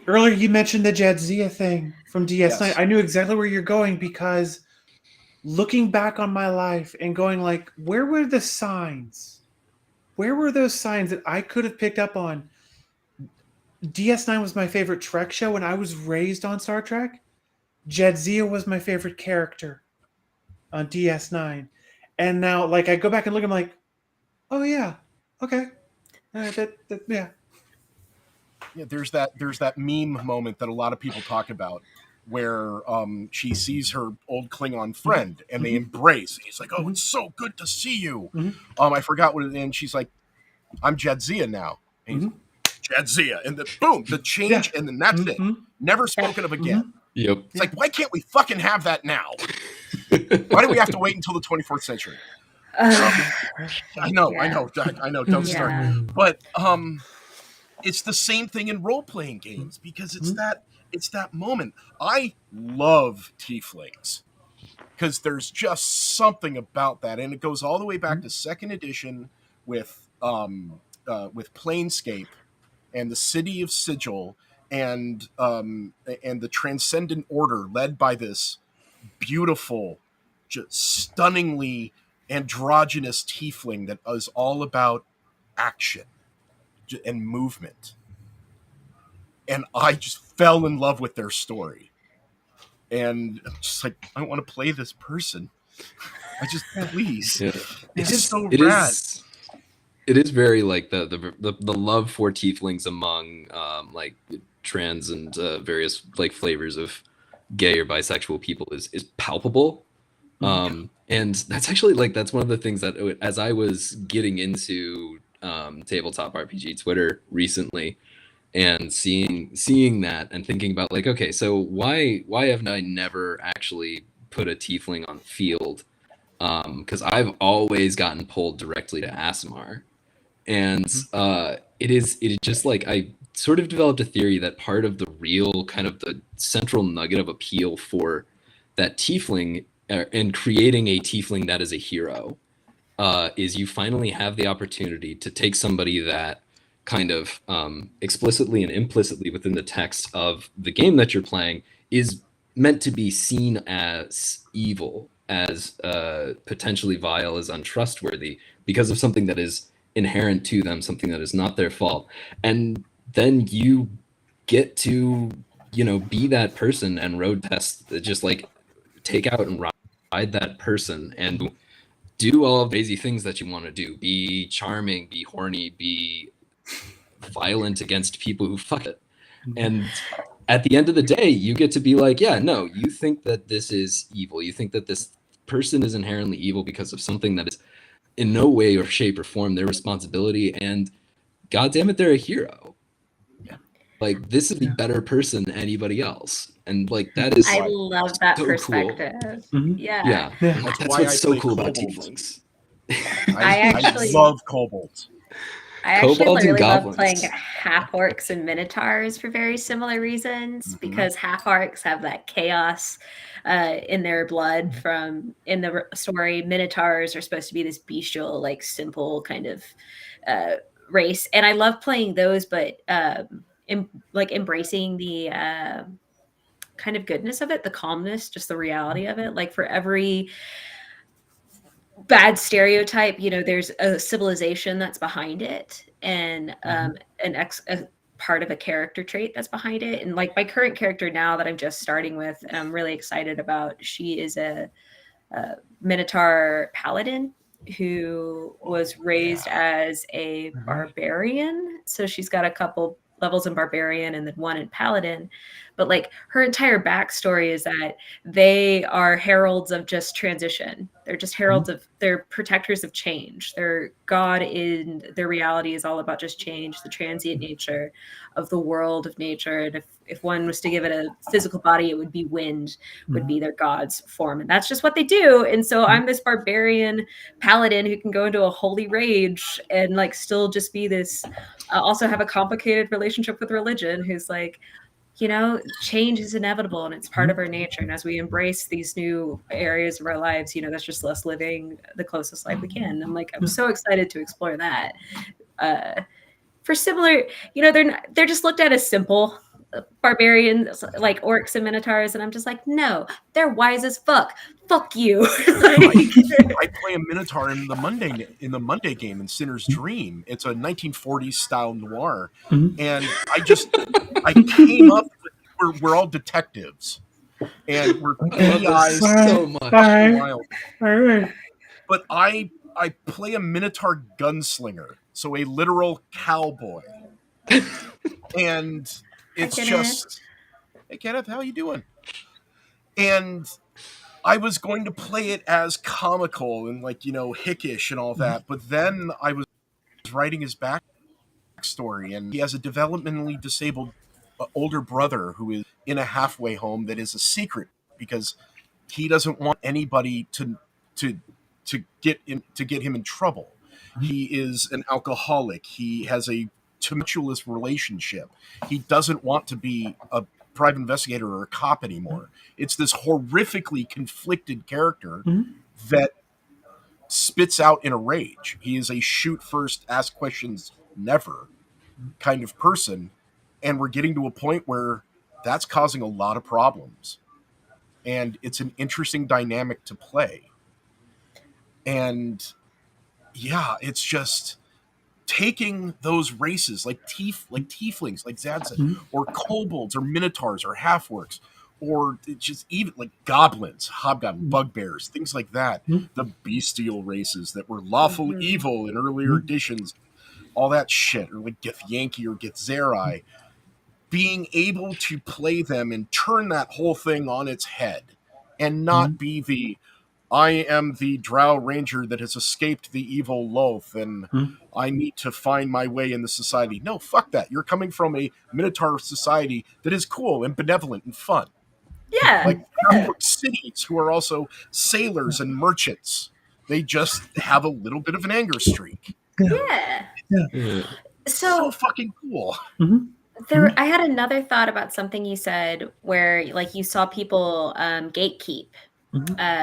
Earlier you mentioned the Jadzia thing from DS9. Yes. I knew exactly where you're going, because looking back on my life and going like, where were the signs? Where were those signs that I could have picked up on? DS9 was my favorite Trek show, and I was raised on Star Trek. Jadzia was my favorite character on DS9. And now, like, I go back and look, I'm like, oh yeah, okay. Yeah. Yeah, there's that meme moment that a lot of people talk about where she sees her old Klingon friend and they embrace. He's like, "Oh, it's so good to see you." I forgot what it is, and she's like, "I'm Jadzia now." And he's, Jadzia, and boom, the change, and then that's it. Never spoken of again. Yep. It's like, why can't we fucking have that now? Why do we have to wait until the 24th century? I know. Don't start. But it's the same thing in role-playing games, because it's that moment. I love tieflings because there's just something about that, and it goes all the way back to second edition with Planescape and the City of Sigil and the Transcendent Order, led by this beautiful, just stunningly androgynous tiefling that is all about action and movement. And I just fell in love with their story. And I'm just like, I want to play this person. I just, please. Yeah. It's just so It rad. it is very like the love for tieflings among like trans and various like flavors of gay or bisexual people is palpable. And that's actually like, that's one of the things that, as I was getting into tabletop RPG Twitter recently and seeing that and thinking about like, okay, so why haven't I never actually put a tiefling on the field? Because I've always gotten pulled directly to Aasimar. And it is just like, I sort of developed a theory that part of the real kind of the central nugget of appeal for that tiefling and creating a tiefling that is a hero is you finally have the opportunity to take somebody that kind of explicitly and implicitly within the text of the game that you're playing is meant to be seen as evil, as potentially vile, as untrustworthy because of something that is inherent to them, something that is not their fault. And then you get to, be that person and road test, just like take out and ride that person and do all of the crazy things that you want to do. Be charming, be horny, be violent against people who fuck it. And at the end of the day, you get to be like, yeah, no, you think that this is evil. You think that this person is inherently evil because of something that is in no way or shape or form their responsibility. And God damn it, they're a hero. Like, this is a better person than anybody else. And like, that is I love that so perspective. cool. Yeah. That's why what's I so play cool about kobolds. tieflings. I love kobolds. I actually Kobolds and really love goblins. playing half orcs and minotaurs for very similar reasons, because half orcs have that chaos in their blood from in the story. Minotaurs are supposed to be this bestial, like simple kind of race, and I love playing those. But embracing the kind of goodness of it, the calmness, just the reality of it. Like for every bad stereotype, there's a civilization that's behind it, and a part of a character trait that's behind it. And like my current character now that I'm just starting with, and I'm really excited about, she is a minotaur paladin who was raised as a barbarian. So she's got a couple levels in barbarian and then one in paladin. But like her entire backstory is that they are heralds of just transition. They're just heralds of, they're protectors of change. Their god in their reality is all about just change, the transient nature of the world of nature. And if one was to give it a physical body, it would be wind, would be their god's form. And that's just what they do. And so I'm this barbarian paladin who can go into a holy rage and like still just be this, also have a complicated relationship with religion, who's like, change is inevitable and it's part of our nature. And as we embrace these new areas of our lives, that's just us living the closest life we can. I'm so excited to explore that. For similar, they're just looked at as simple barbarians, like orcs and minotaurs, and I'm just like, no, they're wise as fuck. Fuck you. I play a minotaur in the Monday game in Sinner's Dream. It's a 1940s style noir, and I came up with, we're all detectives, and we're PIs so much. wild. But I play a minotaur gunslinger, so a literal cowboy, and it's just, hey Kenneth, how you doing? And I was going to play it as comical and like, hickish and all that, but then I was writing his backstory, and he has a developmentally disabled older brother who is in a halfway home that is a secret because he doesn't want anybody to get him in trouble. He is an alcoholic. He has a tumultuous relationship. He doesn't want to be a private investigator or a cop anymore. It's this horrifically conflicted character that spits out in a rage. He is a shoot first, ask questions never kind of person. And we're getting to a point where that's causing a lot of problems. And it's an interesting dynamic to play. And yeah, it's just taking those races like tieflings, like Zad said, or kobolds, or minotaurs, or half-orcs, or just even like goblins, hobgoblins, bugbears, things like that. The bestial races that were lawful evil in earlier editions, all that shit, or like Githyanki or Githzerai, being able to play them and turn that whole thing on its head and not be the, I am the Drow Ranger that has escaped the evil Loth, and I need to find my way in the society. No, fuck that. You're coming from a Minotaur society that is cool and benevolent and fun. Yeah. Like cities who are also sailors and merchants. They just have a little bit of an anger streak. Yeah. So fucking cool. I had another thought about something you said where like you saw people gatekeep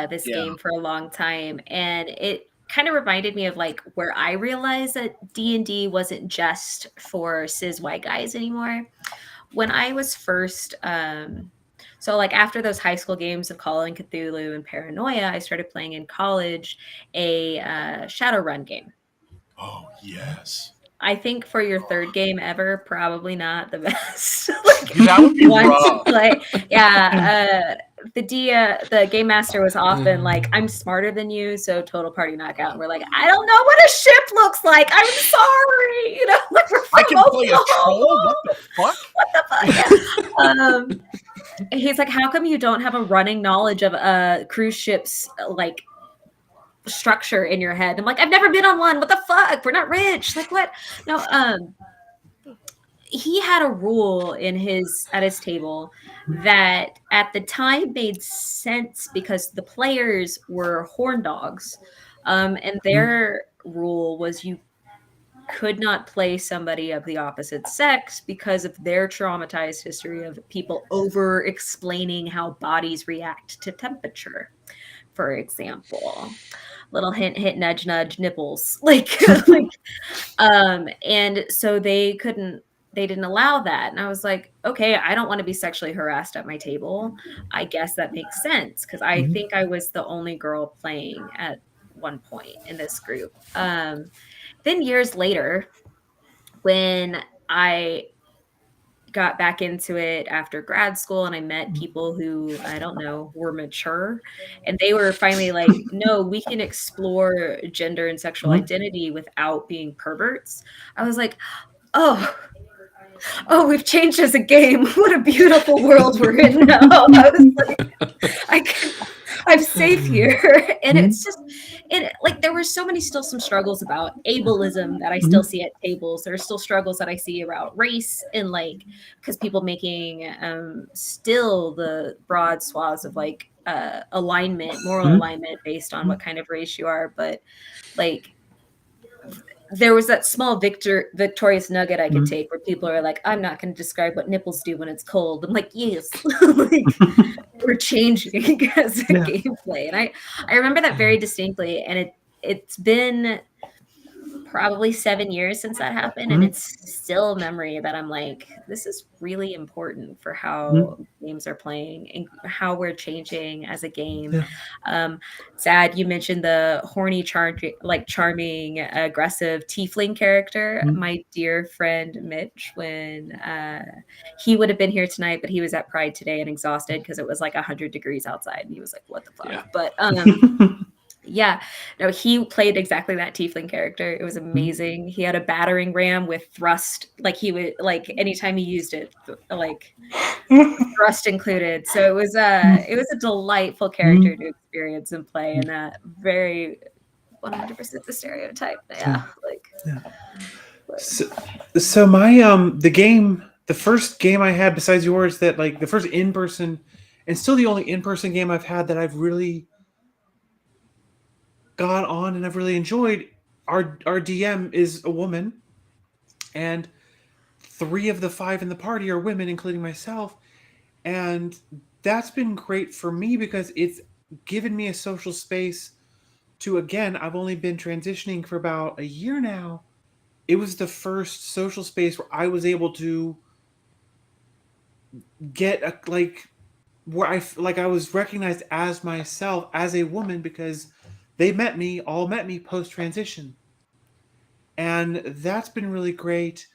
this game for a long time, and it kind of reminded me of like where I realized that D&D wasn't just for cis white guys anymore. When I was first so like after those high school games of Call of Cthulhu and Paranoia, I started playing in college a Shadowrun game. Oh yes. I think for your third game ever, probably not the best. Like, that would be rough. To play. Yeah, the game master was often like, "I'm smarter than you, so total party knockout." And we're like, "I don't know what a ship looks like. I'm sorry." Like I can play a troll. What the fuck? What the fuck? Yeah. He's like, "How come you don't have a running knowledge of a cruise ship's like structure in your head?" I'm like, "I've never been on one. What the fuck? We're not rich." Like what? No, he had a rule at his table that at the time made sense because the players were horn dogs, and their rule was you could not play somebody of the opposite sex because of their traumatized history of people over explaining how bodies react to temperature, for example. Little hint, nudge, nudge, nipples. And so they couldn't they didn't allow that. And I was like, okay, I don't want to be sexually harassed at my table. I guess that makes sense because I think I was the only girl playing at one point in this group. Then years later, when I got back into it after grad school and I met people who, I don't know, were mature, and they were finally like, no, we can explore gender and sexual identity without being perverts. I was like, oh, we've changed as a game. What a beautiful world we're in now. I was like, I'm safe here. And it's just, like, there were so many, still some struggles about ableism that I still see at tables. There are still struggles that I see about race and like, because people making still the broad swaths of like alignment, moral alignment based on what kind of race you are. But like, there was that small victorious nugget I could take where people are like, I'm not going to describe what nipples do when it's cold. I'm like, yes, like, we're changing as a gameplay. And I remember that very distinctly. And it's been probably 7 years since that happened. And it's still a memory that I'm like, this is really important for how games are playing and how we're changing as a game. Sad, you mentioned the horny, charming, aggressive tiefling character. My dear friend Mitch, when he would have been here tonight, but he was at Pride today and exhausted because it was like 100 degrees outside. And he was like, what the fuck? But yeah, no, he played exactly that tiefling character. It was amazing. He had a battering ram with thrust, like he would, like anytime he used it, like thrust included. So it was a delightful character to experience and play, and very 100% the stereotype. So my the first game I had besides yours, that like the first in-person, and still the only in-person game I've had that I've really gone on and I've really enjoyed, our DM is a woman, and 3 of the 5 in the party are women, including myself, and that's been great for me because it's given me a social space to, again, I've only been transitioning for about a year now. It was the first social space where I was able to get where I was recognized as myself as a woman because they all met me post transition. And that's been really great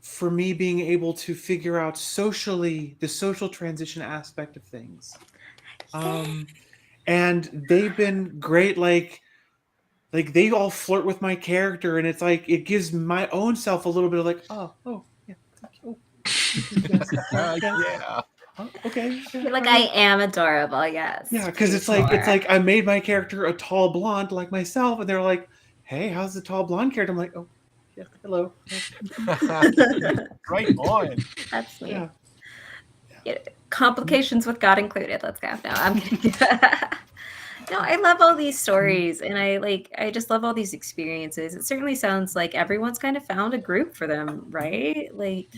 for me, being able to figure out socially the social transition aspect of things. And they've been great. Like they all flirt with my character, and it's like it gives my own self a little bit of like, oh yeah, thank you. Yeah. Oh, okay. You're like, I am adorable, yes. Yeah, because it's like I made my character a tall blonde like myself, and they're like, hey, how's the tall blonde character? I'm like, oh yeah, hello. Right on. That's me. Yeah. Complications with God included. Let's go. No, I'm kidding. No, I love all these stories, and I just love all these experiences. It certainly sounds like everyone's kind of found a group for them, right? Like,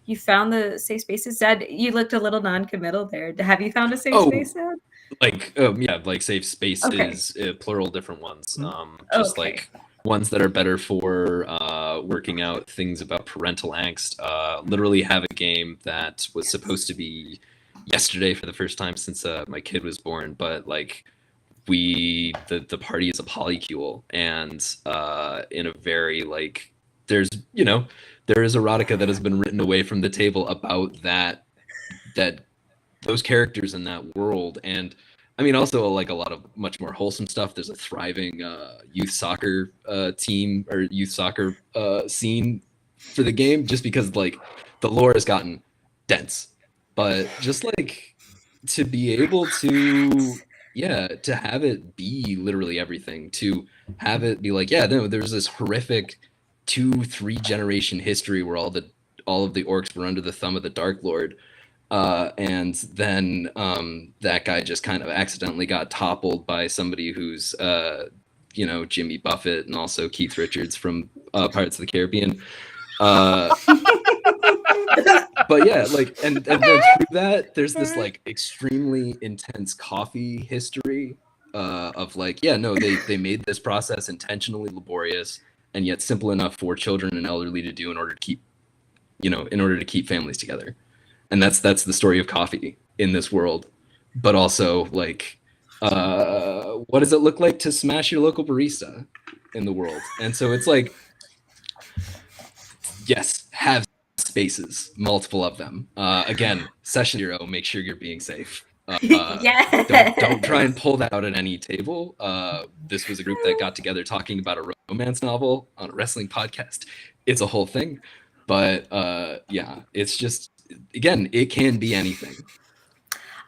you found the safe spaces. Dad, you looked a little non-committal there. Have you found a safe space, Dad? Like safe spaces, plural different ones. Just like ones that are better for working out things about parental angst. Literally have a game that was supposed to be yesterday for the first time since my kid was born, but like the party is a polycule, and in a very like there is erotica that has been written away from the table about that those characters in that world. And I mean, also like a lot of much more wholesome stuff. There's a thriving youth soccer team or youth soccer scene for the game, just because like the lore has gotten dense. But just like to be able to have it be literally everything, to have it be like, there's this horrific 2-3 generation history where all of the orcs were under the thumb of the Dark Lord. And then that guy just kind of accidentally got toppled by somebody who's, Jimmy Buffett and also Keith Richards from Pirates of the Caribbean. But yeah, like, and then through that, there's this like extremely intense coffee history of like, they made this process intentionally laborious and yet simple enough for children and elderly to do in order to keep in order to keep families together. And that's the story of coffee in this world. But also, like, what does it look like to smash your local barista in the world? And so it's like, yes, have spaces, multiple of them. Again, session 0, make sure you're being safe. Yeah. Don't try and pull that out at any table. This was a group that got together talking about a romance novel on a wrestling podcast. It's a whole thing. But yeah, it's just, again, it can be anything.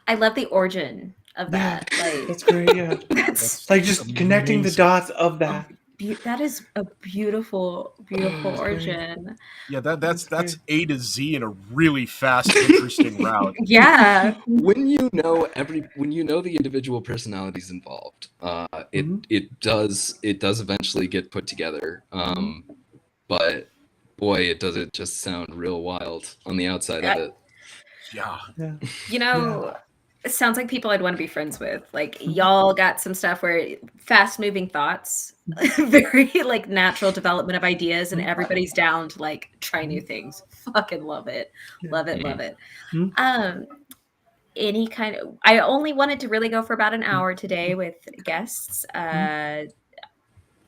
I love the origin of that. Like, That's great. Yeah, that's like just connecting the amazing. dots of that. that is a beautiful, beautiful That's great. origin. Yeah, that's great. A to Z in a really fast, interesting route. Yeah. When you know the individual personalities involved, it does eventually get put together. But boy, it just sound real wild on the outside of it. Yeah. It sounds like people I'd want to be friends with. Like, y'all got some stuff where fast moving thoughts, very like natural development of ideas, and everybody's down to like try new things. Fucking love it. Love it. Love it. Any kind of, I only wanted to really go for about an hour today with guests. I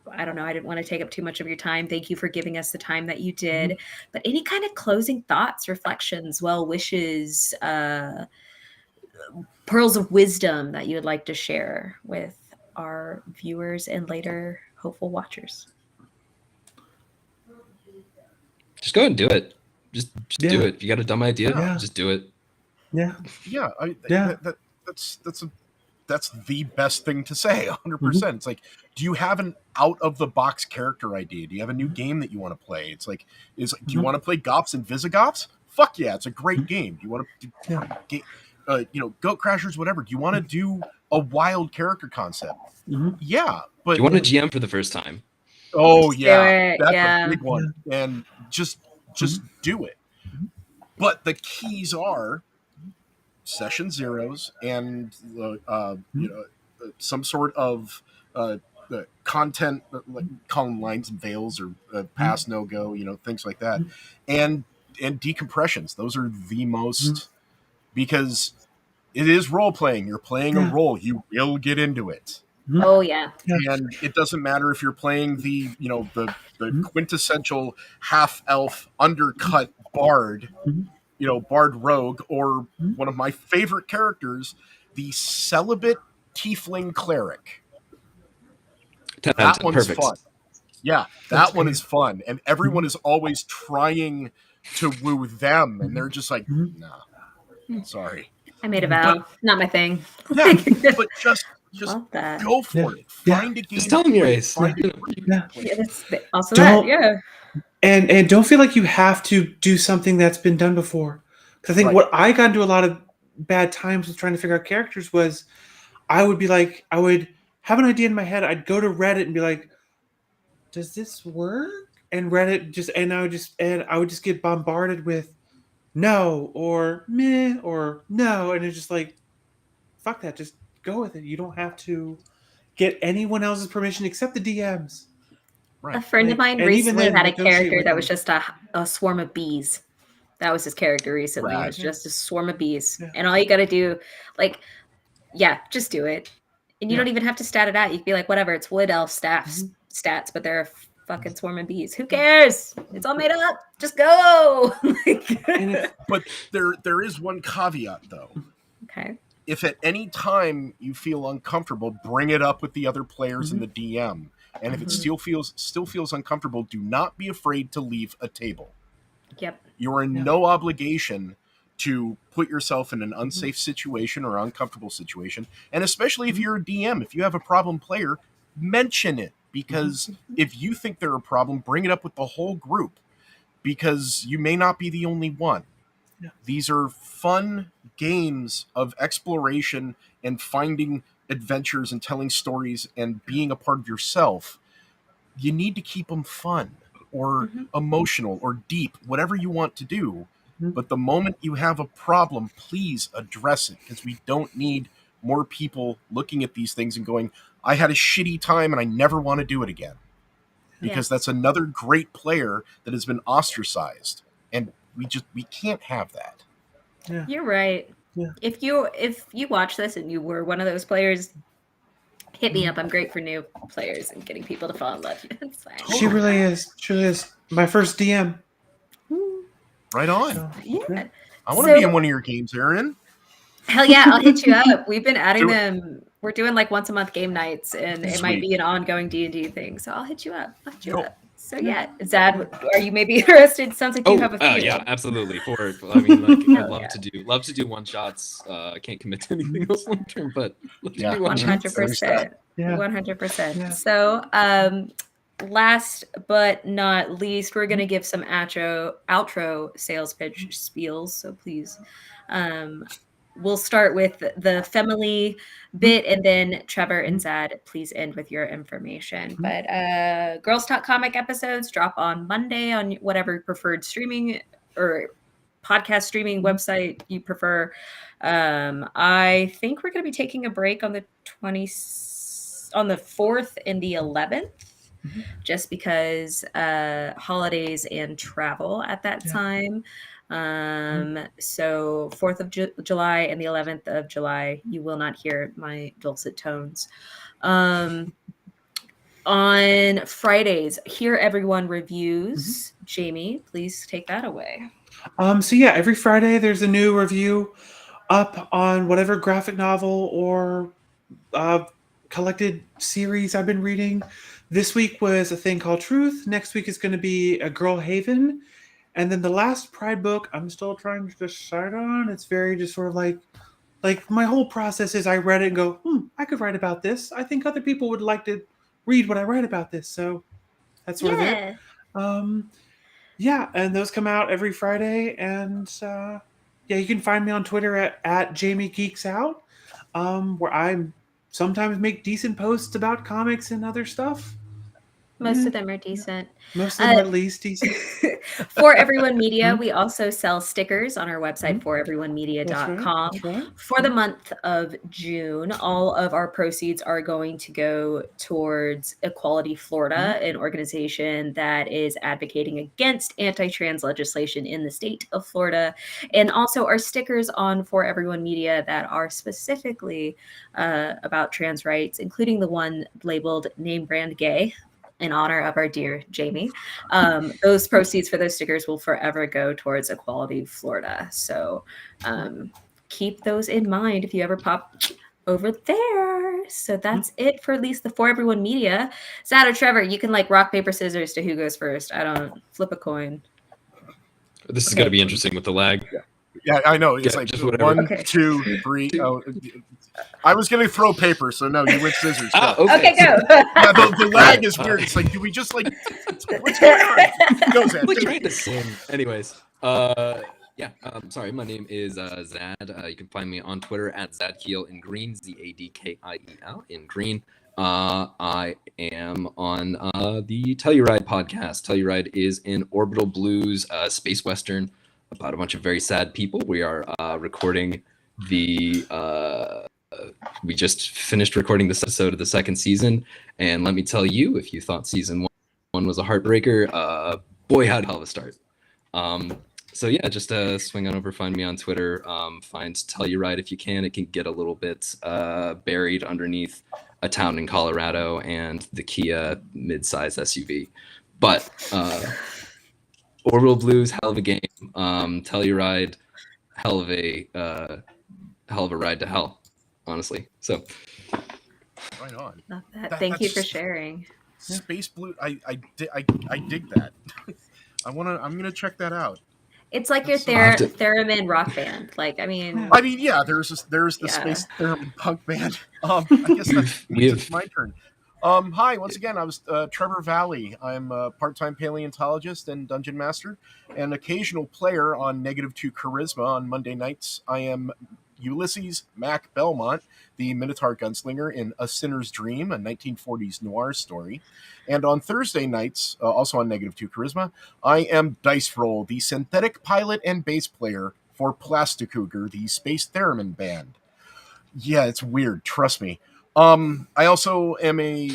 don't know. I didn't want to take up too much of your time. Thank you for giving us the time that you did. But any kind of closing thoughts, reflections, well wishes, pearls of wisdom that you would like to share with our viewers and later hopeful watchers? Just go ahead and do it. Just do it. If you got a dumb idea, just do it. Yeah. Yeah. That's the best thing to say. 100%. It's like, do you have an out of the box character idea? Do you have a new game that you want to play? It's like, do you want to play Goths and Visigoths? Fuck yeah, it's a great game. Do you want to Goat Crashers, whatever. Do you want to do a wild character concept? Yeah, but you want to GM for the first time. Oh Just yeah, do it. that's a big one, and just do it. But the keys are session zeros and some sort of content, like calling lines and veils or pass no go, things like that, and decompressions. Those are the most, because it is role playing. You're playing a role. You will get into it. Oh yeah. And it doesn't matter if you're playing the quintessential half elf undercut bard, bard rogue, or one of my favorite characters, the celibate tiefling cleric. That one's perfect. fun. Yeah, that one is fun. And everyone is always trying to woo them, and they're just like, nah, sorry. I made a vow. Not my thing. Yeah, but just Love that. go for it. Find a game. Just tell them your ace. Yeah, that's also Don't- that. Yeah. And don't feel like you have to do something that's been done before. Because I think what I got into a lot of bad times with trying to figure out characters was I would have an idea in my head. I'd go to Reddit and be like, does this work? And I would just get bombarded with no or meh or no. And it's just like, fuck that. Just go with it. You don't have to get anyone else's permission except the DMs. Right. A friend of mine and even recently then, had a negotiate character with that them. was just a swarm of bees. That was his character recently. Right. It was just a swarm of bees. Yeah. And all you got to do, just do it. And you don't even have to stat it out. You can be like, whatever, it's wood elf stats, but they're a fucking swarm of bees. Who cares? It's all made up. Just go. But there is one caveat, though. Okay. If at any time you feel uncomfortable, bring it up with the other players in the DM. And if it still feels uncomfortable, do not be afraid to leave a table. Yep. You are in no obligation to put yourself in an unsafe situation or uncomfortable situation. And especially if you're a DM, if you have a problem player, mention it. Because if you think they're a problem, bring it up with the whole group. Because you may not be the only one. Yeah. These are fun games of exploration and finding adventures and telling stories and being a part of yourself. You need to keep them fun or emotional or deep, whatever you want to do. But the moment you have a problem, please address it, because we don't need more people looking at these things and going, I had a shitty time and I never want to do it again. Because that's another great player that has been ostracized. And we can't have that. Yeah. You're right. Yeah. If you watch this and you were one of those players, hit me Mhm. up. I'm great for new players and getting people to fall in love. It's fine. She really is. She really is. My first DM. Right on. So, Yeah. I want to be in one of your games, Aaron. Hell yeah, I'll hit you up. We've been adding Do it. them. We're doing like once a month game nights, and it might Sweet. be an ongoing D&D thing. So I'll hit you up. Cool. So yeah, Zad, are you maybe interested? Sounds like you have a few. Yeah, absolutely. I mean, like, Hell I'd love to do one shots. I can't commit to anything else long term, but let's Yeah. do one shots. 100%. Yeah. 100%. Yeah. So, last but not least, we're gonna give some outro sales pitch spiels. So please, we'll start with the family bit, and then Trevor and Zad, please end with your information. But Girls Talk Comic episodes drop on Monday on whatever preferred streaming or podcast streaming website you prefer. I think we're going to be taking a break on the 4th and the 11th, just because holidays and travel at that time. So 4th of July and the 11th of July, you will not hear my dulcet tones. On Fridays, Hear Everyone reviews. Jami, please take that away. So yeah, every Friday there's a new review up on whatever graphic novel or collected series I've been reading. This week was A Thing Called Truth. Next week is going to be A Girl Haven. And then the last Pride book I'm still trying to decide on. It's very just sort of like my whole process is I read it and go, I could write about this. I think other people would like to read what I write about this. So that's sort of it. Yeah, and those come out every Friday. And you can find me on Twitter at Jami Geeks Out, where I sometimes make decent posts about comics and other stuff. Most of them are decent. Most of them are at least decent. For Everyone Media, we also sell stickers on our website, foreveryonemedia.com. That's right. For the month of June, all of our proceeds are going to go towards Equality Florida, an organization that is advocating against anti-trans legislation in the state of Florida, and also our stickers on For Everyone Media that are specifically about trans rights, including the one labeled Name Brand Gay, in honor of our dear Jami. Those proceeds for those stickers will forever go towards Equality Florida. So keep those in mind if you ever pop over there. So that's it for at least the For Everyone Media. Zad or Trevor, you can like rock, paper, scissors to who goes first. I don't flip a coin. This is going to be interesting with the lag. Yeah, I know. It's Yeah, like just whatever. 1, 2, 3. Oh, I was going to throw paper, so no, you went scissors. Go. Okay, go. Yeah, the lag is weird. It's like, do we just like what's going on? Go, Zad. Like trying to sing. Anyways, sorry, my name is Zad. You can find me on Twitter at Zadkiel in green, Zadkiel in green. I am on the Telluride podcast. Telluride is an orbital blues space western about a bunch of very sad people. We are recording we just finished recording this episode of the second season, and let me tell you, if you thought season one was a heartbreaker, boy, how'd hell of a start. So yeah, just swing on over, find me on Twitter, find Telluride if you can. It can get a little bit buried underneath a town in Colorado and the Kia mid-size SUV, but Orbital Blues, hell of a game. Telluride, hell of a ride to hell, honestly. So, right on. Love that. Thank you for sharing. Space Blue, I dig that. I'm gonna check that out. It's like your theremin rock band. Like, I mean, yeah. There's the space theremin punk band. I guess that's my turn. Hi, once again, I was Trevor Valley. I'm a part-time paleontologist and dungeon master, and occasional player on -2 Charisma on Monday nights. I am Ulysses Mac Belmont, the Minotaur gunslinger in A Sinner's Dream, a 1940s noir story. And on Thursday nights, also on -2 Charisma, I am Dice Roll, the synthetic pilot and bass player for Plasticougar, the space theremin band. Yeah, it's weird, trust me. I also am a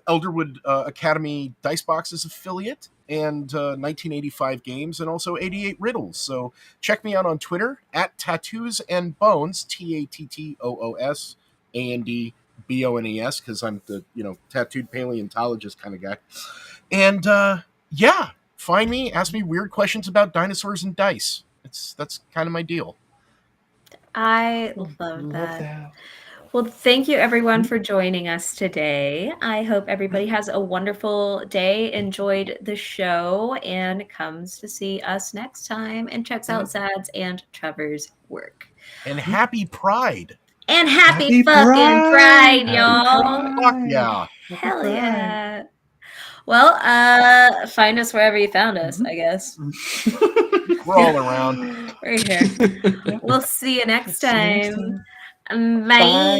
Elderwood Academy Dice Boxes affiliate, and 1985 games, and also 88 riddles. So check me out on Twitter at Tattoos and Bones, TATTOOS ANDBONES, because I'm the tattooed paleontologist kind of guy. And yeah, find me, ask me weird questions about dinosaurs and dice. That's kind of my deal. I love that. Well, thank you everyone for joining us today. I hope everybody has a wonderful day, enjoyed the show, and comes to see us next time and checks out Zad's and Trevor's work. And happy Pride. And happy fucking Pride, y'all. Fuck yeah. Hell yeah. Well, find us wherever you found us, I guess. We're all around. Right here. We'll see you next time. Bye.